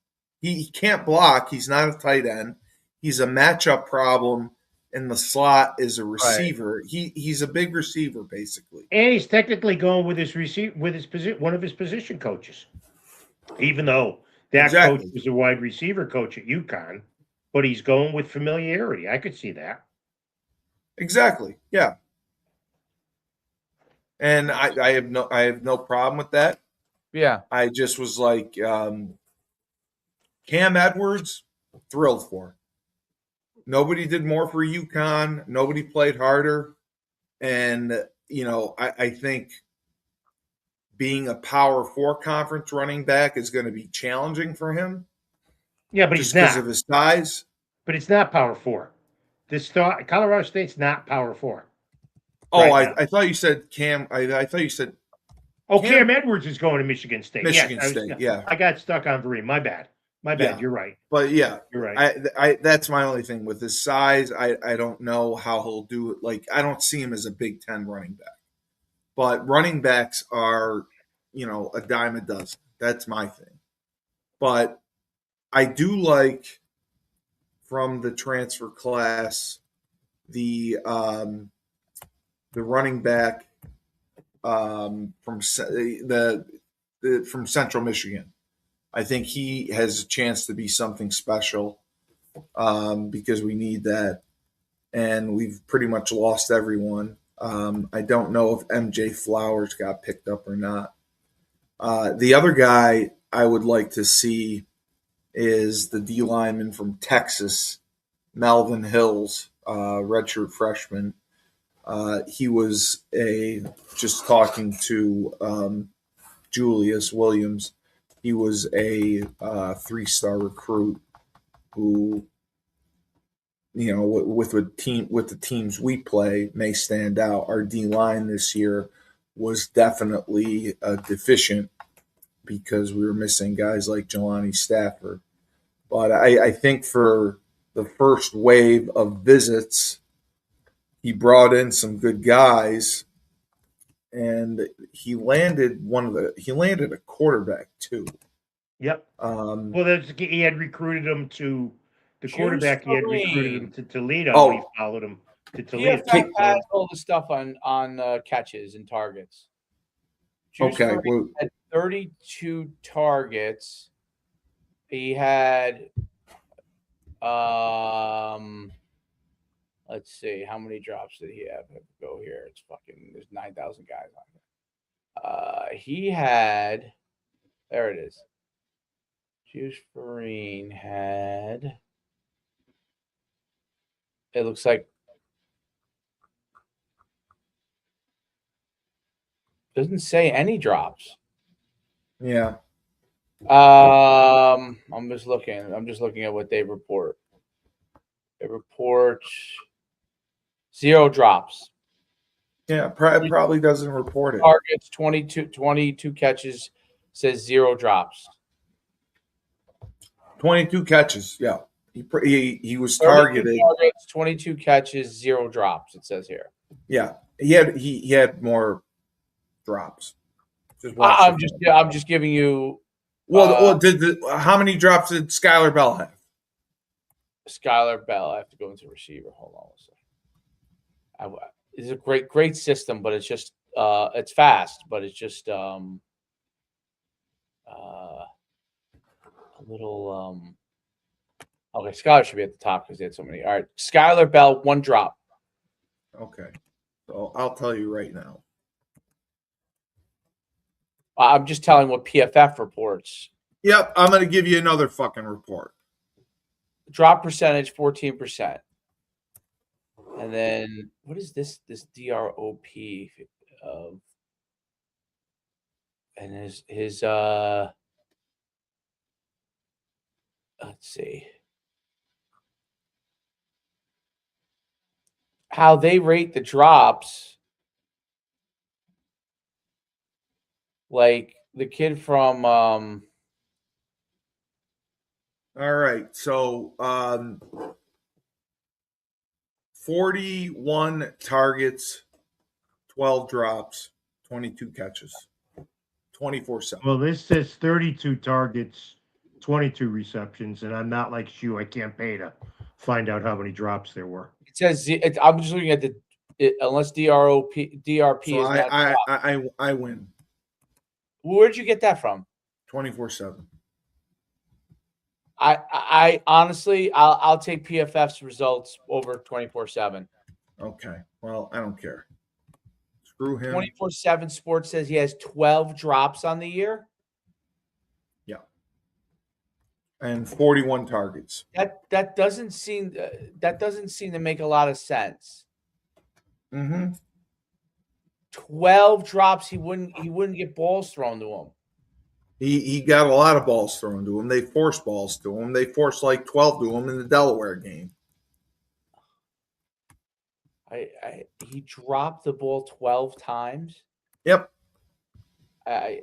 He can't block. He's not a tight end. He's a matchup problem in the slot as a receiver. Right. He's a big receiver, basically. And he's technically going with his one of his position coaches. Even though that coach was a wide receiver coach at UConn, but he's going with familiarity. I could see that. Exactly. Yeah. And I have no problem with that. Yeah. I just was like, Cam Edwards, thrilled for. Nobody did more for UConn. Nobody played harder. And, I think being a Power 4 conference running back is going to be challenging for him. Yeah, but he's not. Because of his size. But it's not Power 4. Colorado State's not Power 4. Oh, right I thought you said Cam. I thought you said. Oh, Cam Edwards is going to Michigan State. Michigan State, yeah. I got stuck on Vereen. My bad. Yeah. You're right. But yeah, you're right. I that's my only thing with his size. I don't know how he'll do it. Like, I don't see him as a Big Ten running back. But running backs are, a dime a dozen. That's my thing. But I do like from the transfer class the running back from Central Michigan. I think he has a chance to be something special because we need that, and we've pretty much lost everyone. I don't know if MJ Flowers got picked up or not. The other guy I would like to see is the D lineman from Texas, Melvin Hills, redshirt freshman. He was just talking to Julius Williams. He was a 3-star recruit who, with the teams we play, may stand out. Our D line this year was definitely deficient because we were missing guys like Jelani Stafford. But I think for the first wave of visits, he brought in some good guys, and he landed a quarterback too. Yep. Well, he had recruited him to the quarterback. He had recruited him to Toledo. Oh, he followed him to Toledo. He has all the stuff on catches and targets. Okay, had 32 targets. He had let's see, how many drops did he have? Go here. It's there's 9,000 guys on here. He had, there it is. Juice Farine had, it looks like, doesn't say any drops. Yeah. I'm just looking at what they report. They report 0 drops. Yeah, probably doesn't report it. Targets, 22 catches, says 0 drops. 22 catches. Yeah. He was 32 targeted. targets, 22 catches, 0 drops, it says here. Yeah. He had more drops. Just watch I'm just giving you how many drops did Skylar Bell have? Skylar Bell. I have to go into receiver. Hold on a second. It's a great system, but it's just it's fast, but it's just a little okay. Skylar should be at the top because they had so many. All right, Skylar Bell, 1 drop. Okay, so I'll tell you right now. I'm just telling what PFF reports. Yep, I'm going to give you another fucking report. Drop percentage 14%. And then what is this DROP of? And his let's see how they rate the drops. Like the kid from all right, so 41 targets, 12 drops, 22 catches, 24/7. Well, this says 32 targets, 22 receptions, and I'm not like you. I can't pay to find out how many drops there were. It says I'm just looking at unless DRP So is not. I win. Where'd you get that from? 24/7. I honestly, I'll take PFF's results over 24/7. Okay. Well, I don't care. Screw him. 24/7 Sports says he has 12 drops on the year. Yeah. And 41 targets. That doesn't seem to make a lot of sense. Mm-hmm. 12 drops, he wouldn't get balls thrown to him. He got a lot of balls thrown to him. They forced balls to him. They forced like 12 to him in the Delaware game. He dropped the ball 12 times. Yep. I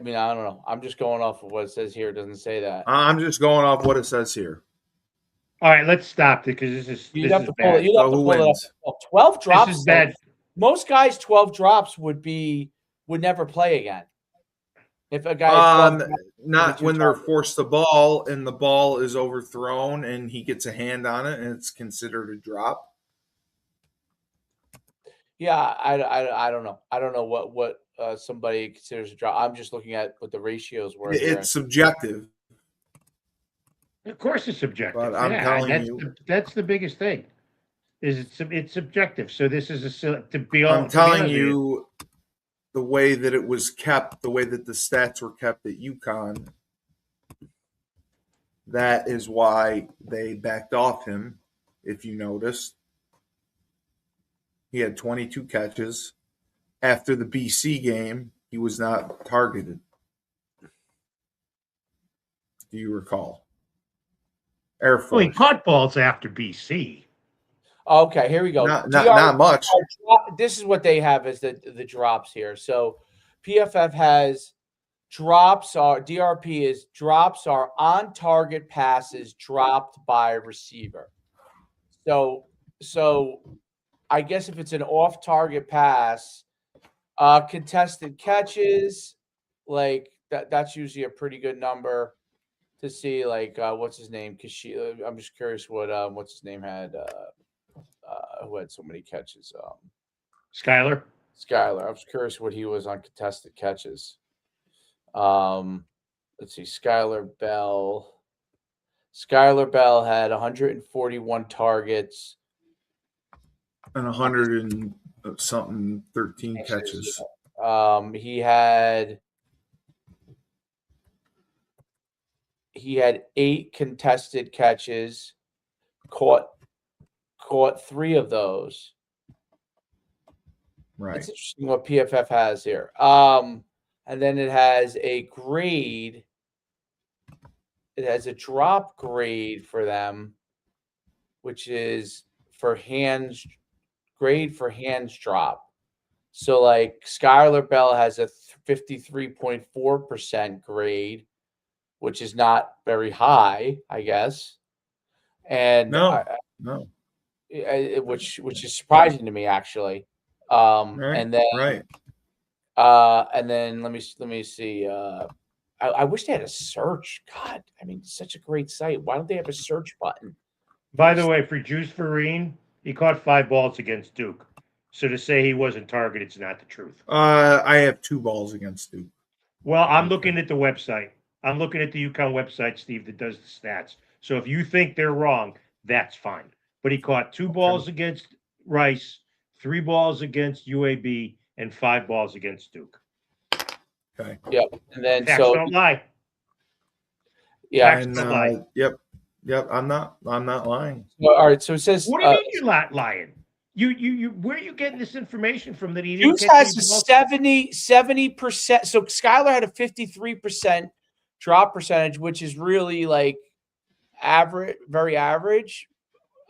mean, I don't know. I'm just going off of what it says here. It doesn't say that. I'm just going off what it says here. All right, let's stop it because this is bad. You have to pull it up. 12 drops. This is bad. Most guys, 12 drops would never play again. If a guy not when they're forced the ball and the ball is overthrown and he gets a hand on it and it's considered a drop. Yeah, I don't know. I don't know what somebody considers a drop. I'm just looking at what the ratios were. It's subjective. Of course, it's subjective. But I'm telling you, that's the biggest thing. It's subjective. So this is I'm telling you, the way that it was kept, the way that the stats were kept at UConn, that is why they backed off him. If you noticed, he had 22 catches. After the BC game, he was not targeted. Do you recall? Air Force. Well, he caught balls after BC. Okay, here we go. Not much. This is what they have as the drops here. So PFF has DRP is drops are on target passes dropped by receiver. So I guess if it's an off target pass, contested catches, like that's usually a pretty good number to see. Like what's his name? I'm just curious what's his name had. Who had so many catches? Skylar. I was curious what he was on contested catches. Let's see. Skylar Bell had 141 targets and 100 and something 13 catches. He had 8 contested catches, caught 3 of those. Right. It's interesting what PFF has here. And then it has a grade. It has a drop grade for them, which is for hands drop. So like Skylar Bell has a 53.4% grade, which is not very high, I guess. And No. which is surprising to me actually. Right. And then right. Let me see. I wish they had a search. God, I mean, such a great site. Why don't they have a search button? By the way, for Juice Vereen, he caught 5 balls against Duke. So to say he wasn't targeted is not the truth. I have 2 balls against Duke. Well, I'm looking at the website. I'm looking at the UConn website, Steve, that does the stats. So if you think they're wrong, that's fine. But he caught 2 balls against Rice, 3 balls against UAB, and 5 balls against Duke. Okay. Yep. And then Facts don't lie. Yeah. Facts don't lie. Yep. I'm not lying. Well, all right. So it says. What do you mean you're not lying? You where are you getting this information from that he didn't Juice catch has a any balls? 70%. So Skylar had a 53% drop percentage, which is really like average, very average.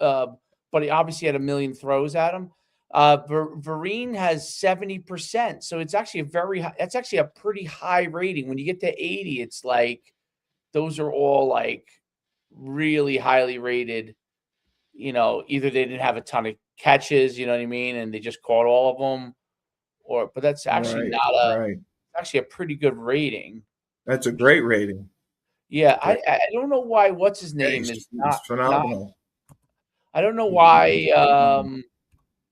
But he obviously had a million throws at him. Vereen has 70%. So it's actually that's actually a pretty high rating. When you get to 80, it's like those are all like really highly rated. You know, either they didn't have a ton of catches, you know what I mean, and they just caught all of them, but that's actually actually a pretty good rating. That's a great rating. Yeah, I don't know why. What's his name is not phenomenal. I don't know why.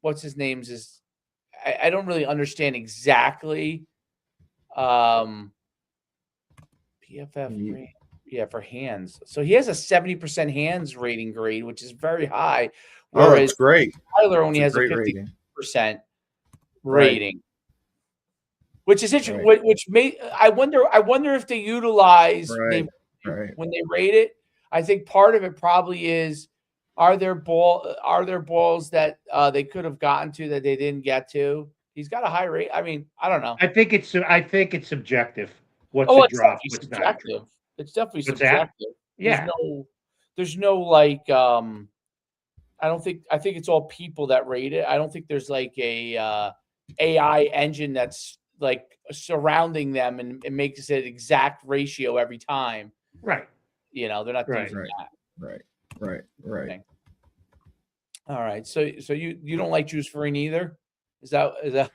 What's his name's is. I don't really understand exactly. PFF grade. Yeah, for hands. So he has a 70% hands rating grade, which is very high. Whereas that's great. Tyler only has a 50% rating. Which is interesting. Right. Which I wonder if they utilize when they rate it. I think part of it probably is are there balls that they could have gotten to that they didn't get to. He's got a high rate. I mean, I don't know. I think it's subjective. What's a drop? What's subjective. Not? It's definitely subjective. Yeah. There's no like I think it's all people that rate it. I don't think there's like a AI engine that's like surrounding them and it makes it exact ratio every time. Right. You know, they're not using that. Right. Okay. All right. So you don't like Juice Vereen either? Is that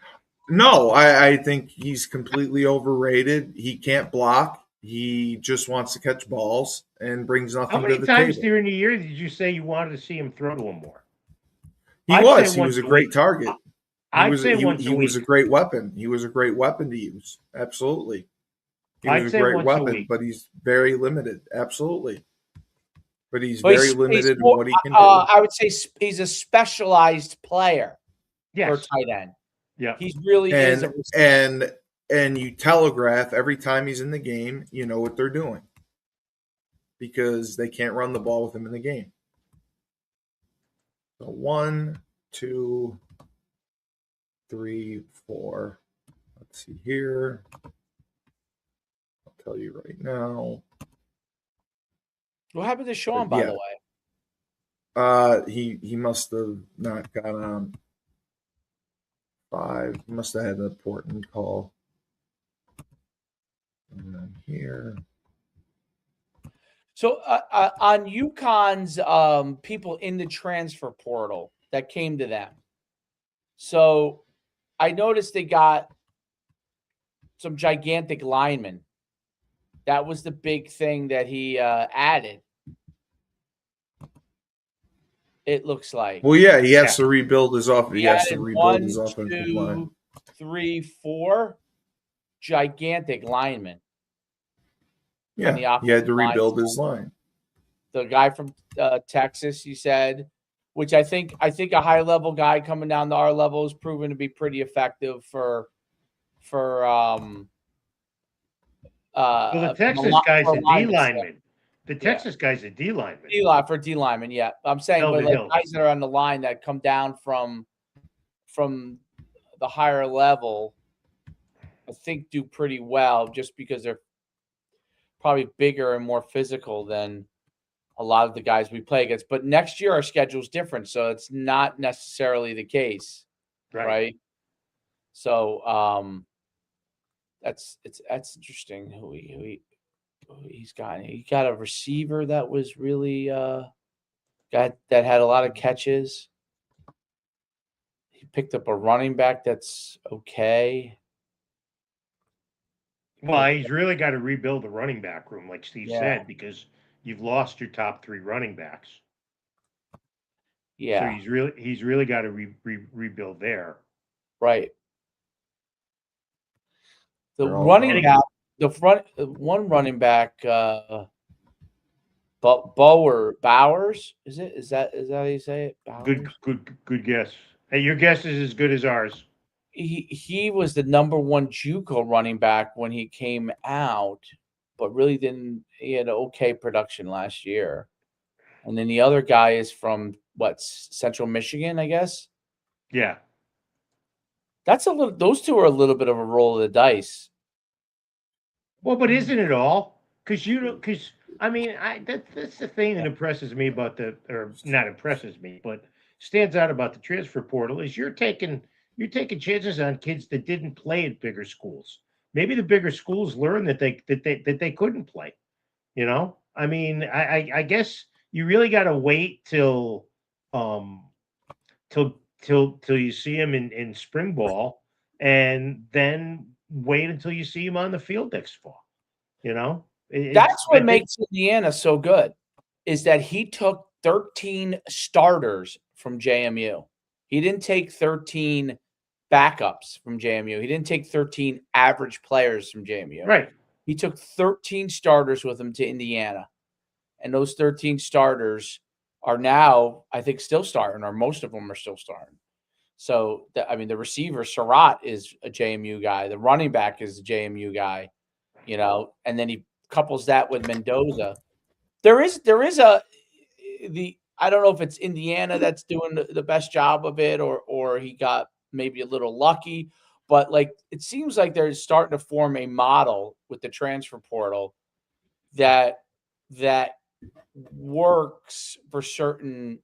No, I think he's completely overrated. He can't block. He just wants to catch balls and brings nothing to the table. How many times during the year did you say you wanted to see him throw to him more? He was a great target. He was a great weapon. He was a great weapon to use. Absolutely. He was a great weapon, but he's very limited. Absolutely. But he's very limited in what he can do. I would say he's a specialized player for tight end. Yeah. He's really is. And you telegraph every time he's in the game, you know what they're doing. Because they can't run the ball with him in the game. So 1, 2, 3, 4. Let's see here. I'll tell you right now. What happened to Sean, by the way? He must have not got on 5. He must have had an important call. And then here. So on UConn's people in the transfer portal that came to them. So I noticed they got some gigantic linemen. That was the big thing that he added. It looks like. Well, yeah, he has to rebuild his offense. He has to rebuild 1, his offensive line. 3, 4 gigantic linemen. Yeah, he had to rebuild his line. The guy from Texas, you said, which I think a high level guy coming down to our level is proven to be pretty effective for the Texas guy's a D lineman. The Texas guy's a D lineman. D lineman, yeah. I'm saying, but like guys that are on the line that come down from the higher level, I think do pretty well just because they're probably bigger and more physical than a lot of the guys we play against. But next year our schedule's different, so it's not necessarily the case, right? So that's interesting who he's got. He got a receiver that was really that had a lot of catches. He picked up a running back that's okay. Well, he's really got to rebuild the running back room, like Steve Yeah. said, because you've lost your top 3 running backs. Yeah. So he's really got to rebuild there. Right. The They're all running gone. back, one running back, Bowers, is that how you say it? Bowers? Good guess. Hey, your guess is as good as ours. He was the number 1 JUCO running back when he came out, but really didn't. He had okay production last year. And then the other guy is from Central Michigan, I guess. Yeah. That's a little. Those two are a little bit of a roll of the dice. Well, but isn't it all? Because I mean, that's the thing that impresses me about or not impresses me, but stands out about the transfer portal is you're taking chances on kids that didn't play at bigger schools. Maybe the bigger schools learned that they couldn't play. You know, I mean, I guess you really got to wait till you see him in spring ball, and then wait until you see him on the field next fall. You know, that's what makes Indiana so good, is that he took 13 starters from JMU. He didn't take 13 backups from JMU. He didn't take 13 average players from JMU. Right. He took 13 starters with him to Indiana. And those 13 starters are now, I think, still starting, or most of them are still starting. So, the receiver, Surratt, is a JMU guy. The running back is a JMU guy, and then he couples that with Mendoza. I don't know if it's Indiana that's doing the best job of it, or he got maybe a little lucky, but it seems like they're starting to form a model with the transfer portal that works for certain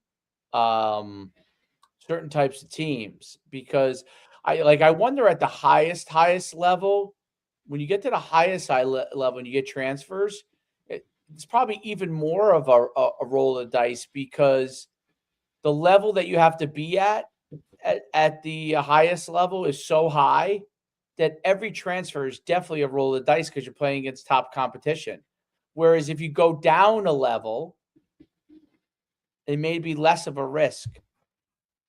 types of teams, because I wonder at the highest level, when you get to the highest level and you get transfers, it's probably even more of a roll of the dice, because the level that you have to be at the highest level is so high that every transfer is definitely a roll of the dice, because you're playing against top competition. Whereas if you go down a level, it may be less of a risk,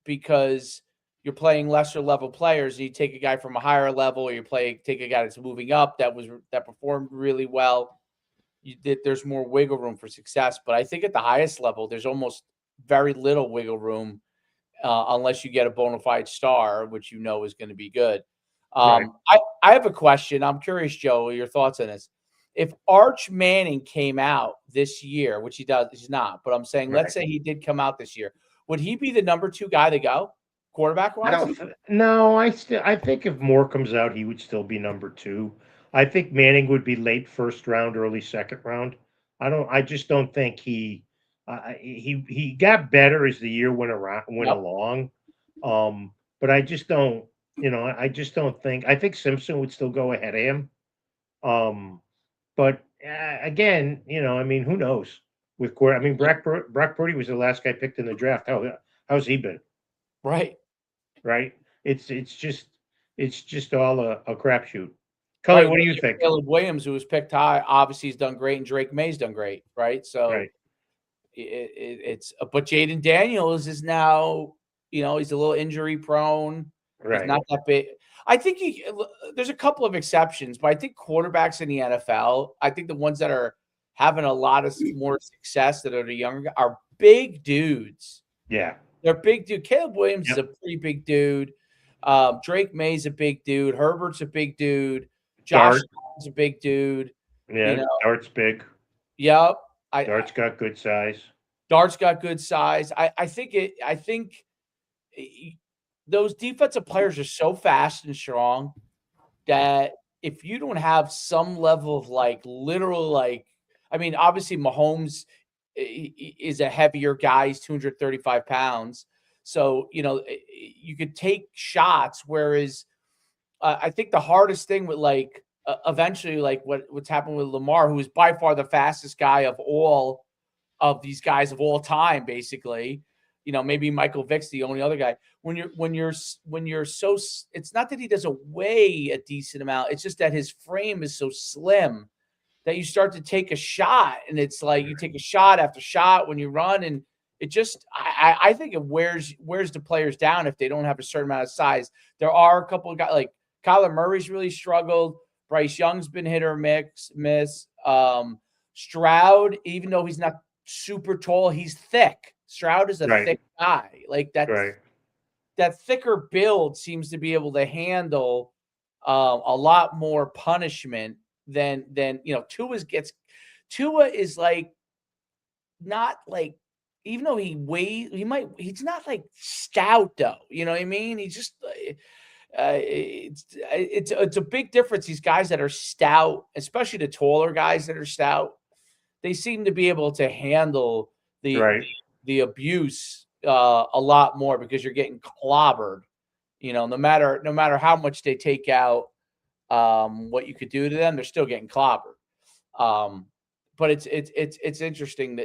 because you're playing lesser level players. You take a guy from a higher level, or take a guy that's moving up that performed really well. There's more wiggle room for success. But I think at the highest level, there's almost very little wiggle room, unless you get a bona fide star, which is going to be good. Right. I have a question. I'm curious, Joe, your thoughts on this. If Arch Manning came out this year, which he's not, but I'm saying, let's say he did come out this year, would he be the number 2 guy to go, quarterback-wise? No, I think if Moore comes out, he would still be number 2. I think Manning would be late first round, early second round. I just don't think he got better as the year went along. But I just don't, think. I think Simpson would still go ahead of him. But again, who knows? With Brock Purdy was the last guy picked in the draft. How's he been? Right. It's just all a crapshoot. Cully, what do you think? Caleb Williams, who was picked high, obviously he's done great, and Drake May's done great, right? So but Jaden Daniels is now, he's a little injury prone. Right. He's not that big. I think there's a couple of exceptions, but I think quarterbacks in the NFL, I think the ones that are having a lot of more success that are the younger are big dudes. Yeah. They're big dude. Caleb Williams is a pretty big dude. Drake May's a big dude. Herbert's a big dude. Josh Allen's a big dude. Yeah, Dart's big. Yep. Dart's got good size. Dart's got good size. I think those defensive players are so fast and strong that if you don't have some level of literal, obviously Mahomes is a heavier guy. He's 235 pounds. So, you could take shots, whereas I think the hardest thing with like eventually like what's happened with Lamar, who is by far the fastest guy of all of these guys of all time, basically. You know, maybe Michael Vick's the only other guy. When you're so, it's not that he doesn't weigh a decent amount. It's just that his frame is so slim that you start to take a shot, and it's like you take a shot after shot when you run, and it just I think it wears the players down if they don't have a certain amount of size. There are a couple of guys like Kyler Murray's really struggled. Bryce Young's been hit or miss. Stroud, even though he's not super tall, he's thick. Stroud is a thick guy. Like that thicker build seems to be able to handle a lot more punishment than Tua is like not like, even though he's not like stout though. You know what I mean? He's just it's a big difference. These guys that are stout, especially the taller guys that are stout, they seem to be able to handle the abuse a lot more because you're getting clobbered. You know, no matter how much they take out what you could do to them, they're still getting clobbered. But it's interesting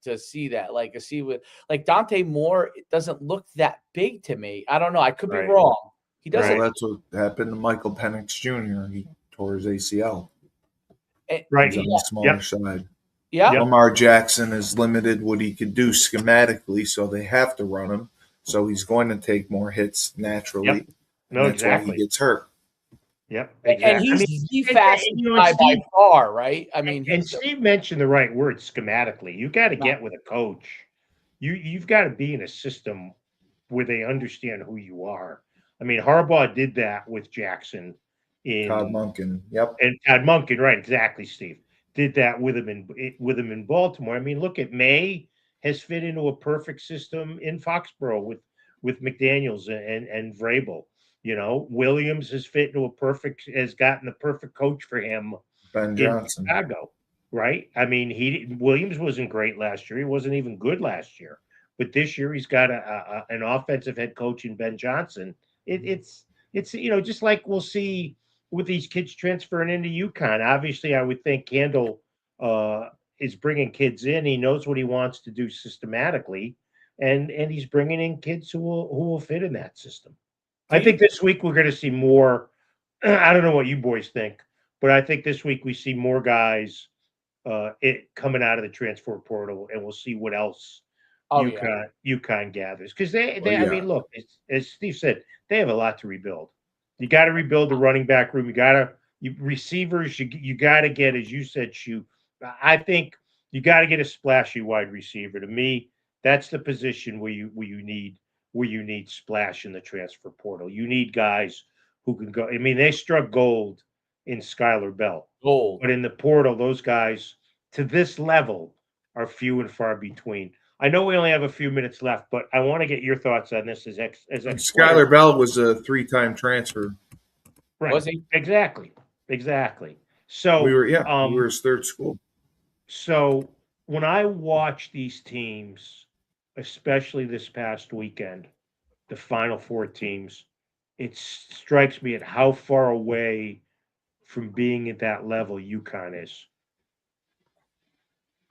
to see that. Like I see with like Dante Moore, it doesn't look that big to me. I don't know. I could be wrong. He doesn't. Well, that's what happened to Michael Penix Jr. He tore his ACL. He's on the smaller side. Yeah. Lamar Jackson is limited what he could do schematically, so they have to run him. So he's going to take more hits naturally. Yep. No, that's why he gets hurt. Yep, exactly. And he's the fastest guy by far, right? I mean, and Steve mentioned the right word, schematically. You got to get with a coach. You've got to be in a system where they understand who you are. I mean, Harbaugh did that with Jackson Todd Monken. Yep. And Todd Monken, right? Exactly, Steve. Did that with him in Baltimore. I mean, look at May has fit into a perfect system in Foxborough with McDaniels and Vrabel. You know, Williams has gotten the perfect coach for him. Ben Johnson. In Chicago, right? I mean, Williams wasn't great last year. He wasn't even good last year. But this year he's got an offensive head coach in Ben Johnson. It's just like we'll see with these kids transferring into UConn. Obviously, I would think Kendall is bringing kids in. He knows what he wants to do systematically, and he's bringing in kids who will fit in that system. I think this week we're going to see more. I don't know what you boys think, but I think this week we see more guys coming out of the transfer portal, and we'll see what else UConn gathers. Because I mean, look, as Steve said, they have a lot to rebuild. You got to rebuild the running back room. Receivers. You got to get, as you said, I think you got to get a splashy wide receiver. To me, that's the position where you need splash in the transfer portal. You need guys who can go. I mean, they struck gold in Skylar Bell. But in the portal, those guys to this level are few and far between. I know we only have a few minutes left, but I want to get your thoughts on this as Skylar Bell was a 3-time transfer. Right. Was he? Exactly. So we were his third school. So when I watch these teams, especially this past weekend, the Final Four teams, it strikes me at how far away from being at that level UConn is.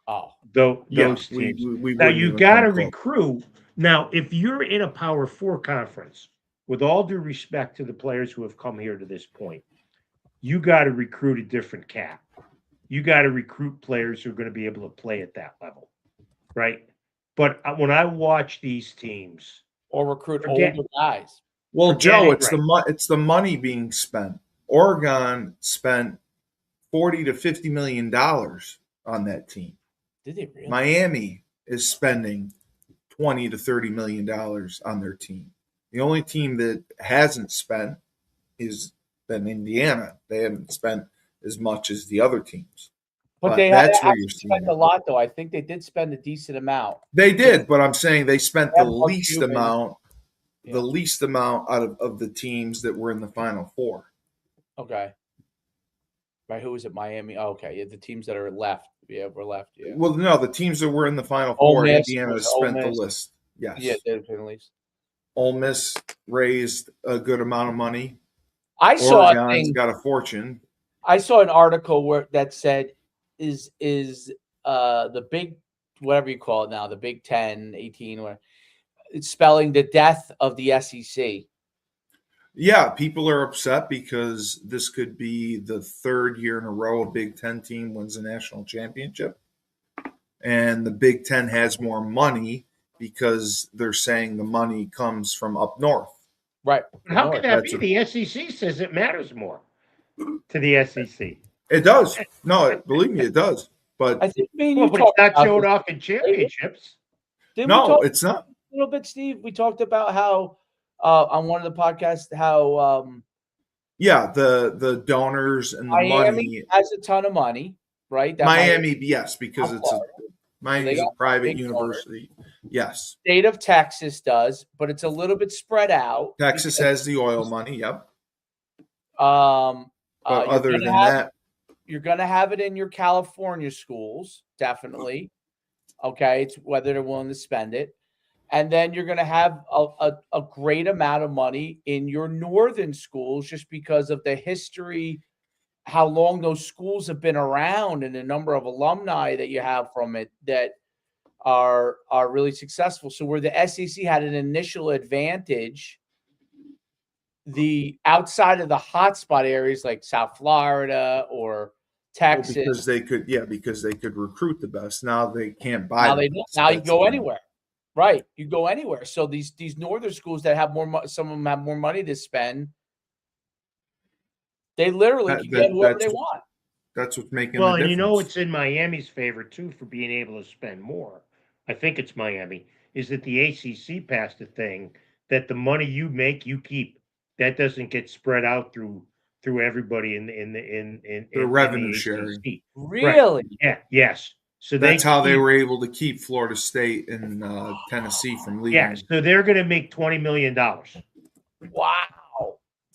Oh, those teams. Now you got to recruit. Now, if you're in a Power Four conference, with all due respect to the players who have come here to this point, you got to recruit a different cap. You got to recruit players who are going to be able to play at that level, right? But when I watch these teams, or recruit older guys. Well, Joe, it's the money being spent. Oregon spent $40 to $50 million on that team. Did they really? Miami is spending $20 to $30 million on their team. The only team that hasn't spent is been Indiana. They haven't spent as much as the other teams. But that's where you're spent a lot, though. I think they did spend a decent amount. They did, but I'm saying they spent the least amount. Yeah. The least amount out of the teams that were in the Final Four. Okay. Right, who was it? Miami. Oh, okay, yeah, the teams that are left. Yeah, we're left. Yeah. Well, no, the teams that were in the Final Four, Indiana spent the list. Yes. Yeah, they did at least. Ole Miss raised a good amount of money. I saw a Oregon's thing. got a fortune. I saw an article that said is the big, whatever you call it now, the Big 10, 18, whatever, it's spelling the death of the SEC. Yeah, people are upset because this could be the third year in a row a Big Ten team wins a national championship. And the Big Ten has more money because they're saying the money comes from up north. Right. How can that be? The SEC says it matters more to the SEC. It does. No, believe me, it does. But I think maybe but it's not showed off in championships. No, it's not. A little bit, Steve. We talked about how on one of the podcasts how the donors and the Miami money has a ton of money, right? Miami, yes, because Miami's a private university. Donors. Yes. State of Texas does, but it's a little bit spread out. Texas has the oil money, yep. But other than that, you're going to have it in your California schools, definitely. Okay, it's whether they're willing to spend it. And then you're going to have a great amount of money in your northern schools just because of the history, how long those schools have been around, and the number of alumni that you have from it that are really successful. So where the SEC had an initial advantage, the outside of the hotspot areas like South Florida or Texas, because they could recruit the best. Now they can't buy. Now now you go anywhere, right? You go anywhere. So these northern schools that have more, some of them have more money to spend. They literally can get whoever they want. That's what's making. Well, the and difference. it's in Miami's favor too for being able to spend more. I think it's Miami. Is that the ACC passed a thing that the money you make, you keep. That doesn't get spread out through everybody in the revenue sharing. Really? Right. Yeah. Yes. So that's how they were able to keep Florida State and Tennessee from leaving. Yeah. So they're going to make $20 million. Wow.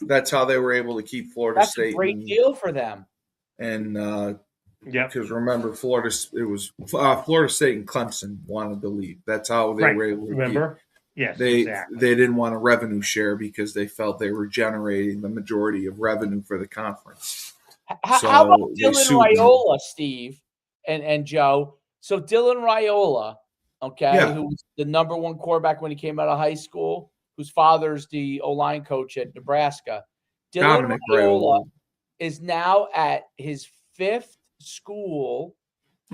That's how they were able to keep Florida State. That's a great deal for them. And because remember, Florida State and Clemson wanted to leave. That's how they were able to remember. Yes, they didn't want a revenue share because they felt they were generating the majority of revenue for the conference. How about Dylan Raiola, Steve and Joe? So Dylan Raiola, who was the number one quarterback when he came out of high school, whose father's the O-line coach at Nebraska. Dylan Raiola is now at his fifth school,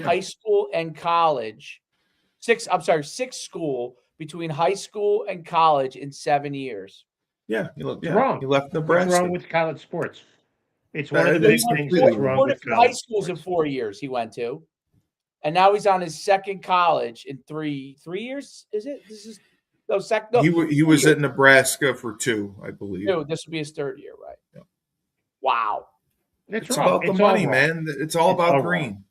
high school and college. Sixth school between high school and college in 7 years. Yeah, wrong. He left Nebraska. What's wrong with college sports? It's one of the big things that's wrong with college. High schools in 4 years he went to, and now he's on his second college in three years. Is it? He was at Nebraska for 2, I believe. No, this will be his third year, right? Yeah. Wow. It's about the money, man. It's all about green.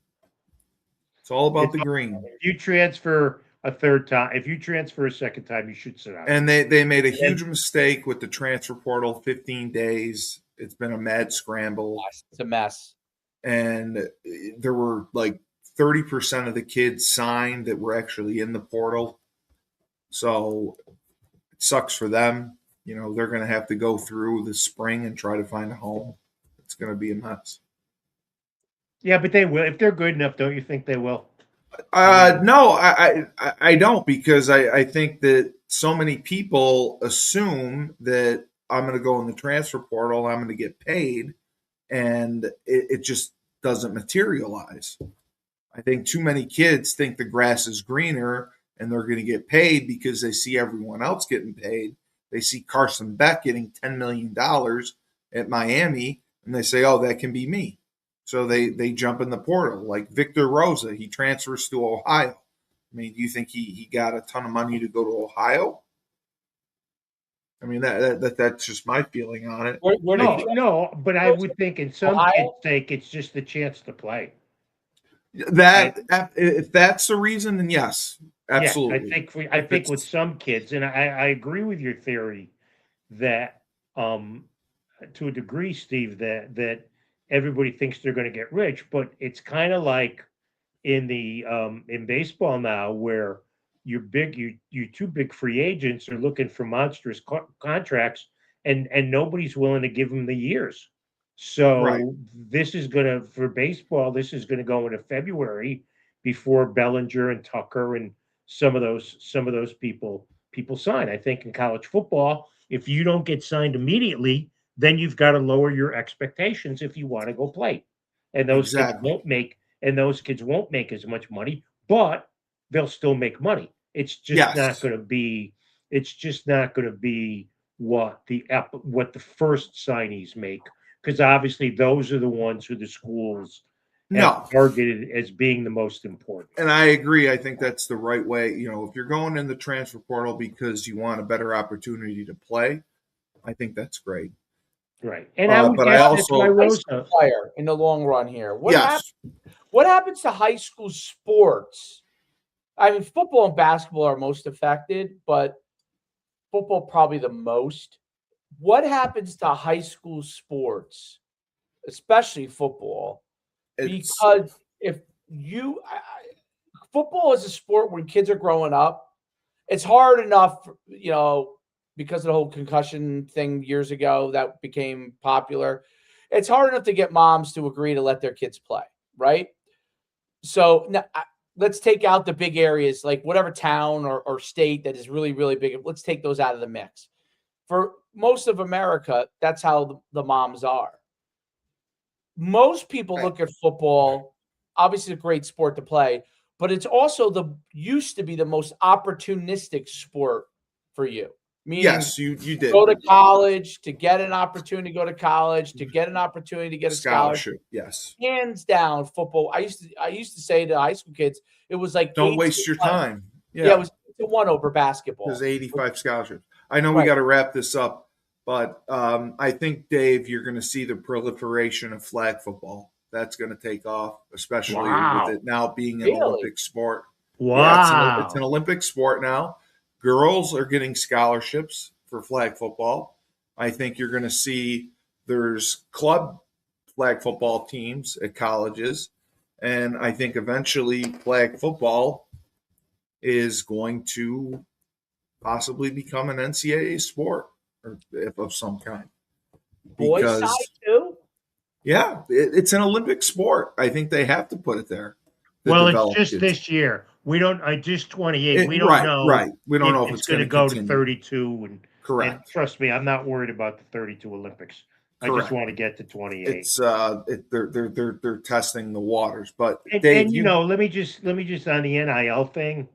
It's all about the green. If you transfer a third time, if you transfer a second time, you should sit out. And they made a huge mistake with the transfer portal. 15 days. It's been a mad scramble. It's a mess. And there were like 30% of the kids signed that were actually in the portal. So it sucks for them. They're going to have to go through the spring and try to find a home. It's going to be a mess. Yeah, but they will. If they're good enough, don't you think they will? No, I don't, because I think that so many people assume that I'm going to go in the transfer portal, I'm going to get paid, and it just doesn't materialize. I think too many kids think the grass is greener and they're going to get paid because they see everyone else getting paid. They see Carson Beck getting $10 million at Miami, and they say, oh, that can be me. So they jump in the portal. Like Victor Rosa, he transfers to Ohio. I mean, do you think he got a ton of money to go to Ohio? I mean, that's just my feeling on it. No, but I would think in some kids' sake, it's just the chance to play. If that's the reason, then yes, absolutely. Yeah, I think with some kids, and I agree with your theory that to a degree, Steve, that everybody thinks they're going to get rich, but it's kind of like in baseball now, where you two big free agents are looking for monstrous contracts, and nobody's willing to give them the years. So Right. this is gonna for baseball. This is gonna go into February before Bellinger and Tucker and some of those people sign. I think in college football, if you don't get signed immediately, then you've got to lower your expectations if you want to go play. And those kids Exactly. won't make as much money, but they'll still make money. It's just not Yes. going to be. It's just not going to be what the first signees make, because obviously those are the ones who the schools have No. targeted as being the most important. And I agree. I think that's the right way. If you're going in the transfer portal because you want a better opportunity to play, I think that's great. Right. And I would but guess I that's why also High school Rosa. player in the long run here. yes. What happens to high school sports? I mean, football and basketball are most affected, but football probably the most. What happens to high school sports, especially football? It's Because if football is a sport when kids are growing up, it's hard enough, because of the whole concussion thing years ago that became popular. It's hard enough to get moms to agree to let their kids play, right? So now, let's take out the big areas, like whatever town or state that is really, really big. Let's take those out of the mix. For most of America, that's how the moms are. Most people Right. look at football, obviously a great sport to play, but it's also used to be the most opportunistic sport for you. Meaning, yes, you did go to college, to get an opportunity to go to college, to get an opportunity to get a scholarship. Yes. Hands down, football. I used to say to high school kids, it was like Don't 8 waste to your 1. time. Yeah, it was 8-1 over basketball. There's 85 scholarships. I know we Right. got to wrap this up, but I think, Dave, you're going to see the proliferation of flag football. That's going to take off, especially Wow. with it now being an Really? Olympic sport. Wow. Yeah, it's an Olympic sport now. Girls are getting scholarships for flag football. I think you're going to see there's club flag football teams at colleges, and I think eventually flag football is going to possibly become an NCAA sport or of some kind. Boys side too? Yeah, it's an Olympic sport. I think they have to put it there. Well, it's just this year. We don't. I just 28. We don't know. Right. We don't know if it's it's going to going go to 32. And correct. Trust me, I'm not worried about the 32 Olympics. Correct. I just want to get to 28. It's they're testing the waters. But and, Dave, let me just on the NIL thing.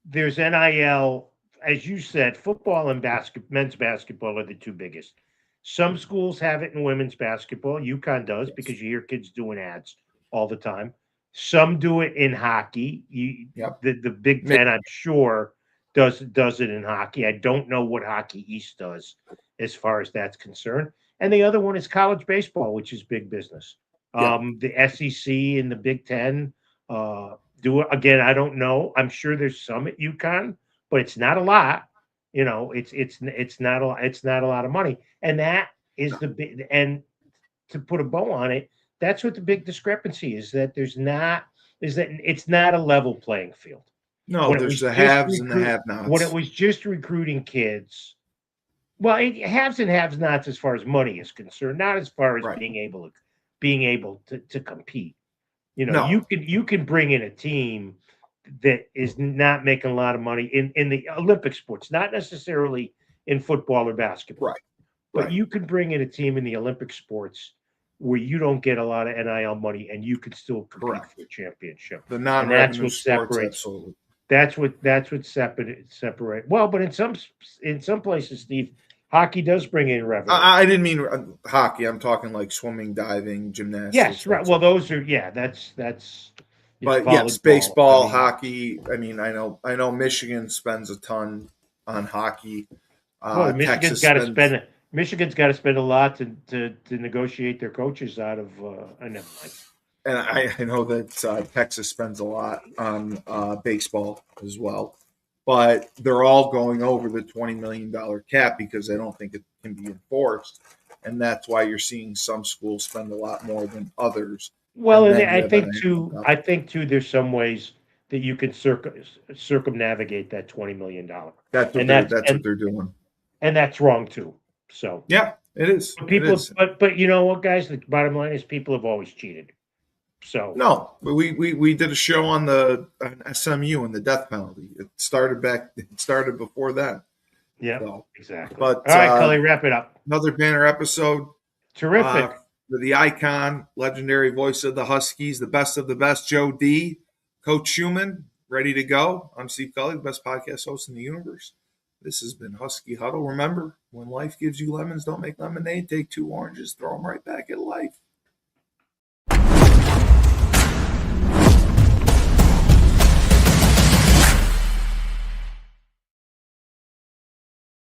There's NIL, as you said. Football and men's basketball are the two biggest. Some schools have it in women's basketball. UConn does, because you hear kids doing ads all the time. Some do it in hockey. The Big Ten, I'm sure, does it in hockey. I don't know what Hockey East does as far as that's concerned. And the other one is college baseball, which is big business. The SEC and the Big Ten do it. Again, I don't know. I'm sure there's some at UConn, but it's not a lot. It's not a lot of money. And that is the big. And to put a bow on it, that's what the big discrepancy is, that it's not a level playing field. No, there's the haves and the have-nots. When it was just recruiting kids, well, haves and have-nots as far as money is concerned, not as far as being able to compete. You can bring in a team that is not making a lot of money in the Olympic sports, not necessarily in football or basketball. Right. But you can bring in a team in the Olympic sports where you don't get a lot of NIL money and you can still compete for a championship. The non-revenue sports, absolutely. That's what separate. Well, but in some places, Steve, hockey does bring in revenue. I didn't mean hockey. I'm talking like swimming, diving, gymnastics. Yes, right. Well, those are that's. But yes, baseball, hockey. I mean, I know Michigan spends a ton on hockey. Well, Michigan's got to spend a lot to negotiate their coaches out of. And I know that Texas spends a lot on baseball as well, but they're all going over the $20 million cap because they don't think it can be enforced, and that's why you're seeing some schools spend a lot more than others. Well, and I think too, there's some ways that you can circumnavigate that $20 million. That's what they're doing. And that's wrong too. So Yeah, it is. people, but you know what, guys? The bottom line is people have always cheated. So no, but we did a show on the SMU and the death penalty. It started before that. Yeah, so, exactly. But all right, Cully, wrap it up. Another banner episode. Terrific. For the icon, legendary voice of the Huskies, the best of the best, Joe D, Coach Schumann, ready to go. I'm Steve Cully, the best podcast host in the universe. This has been Husky Huddle. Remember, when life gives you lemons, don't make lemonade. Take 2 oranges, throw them right back at life.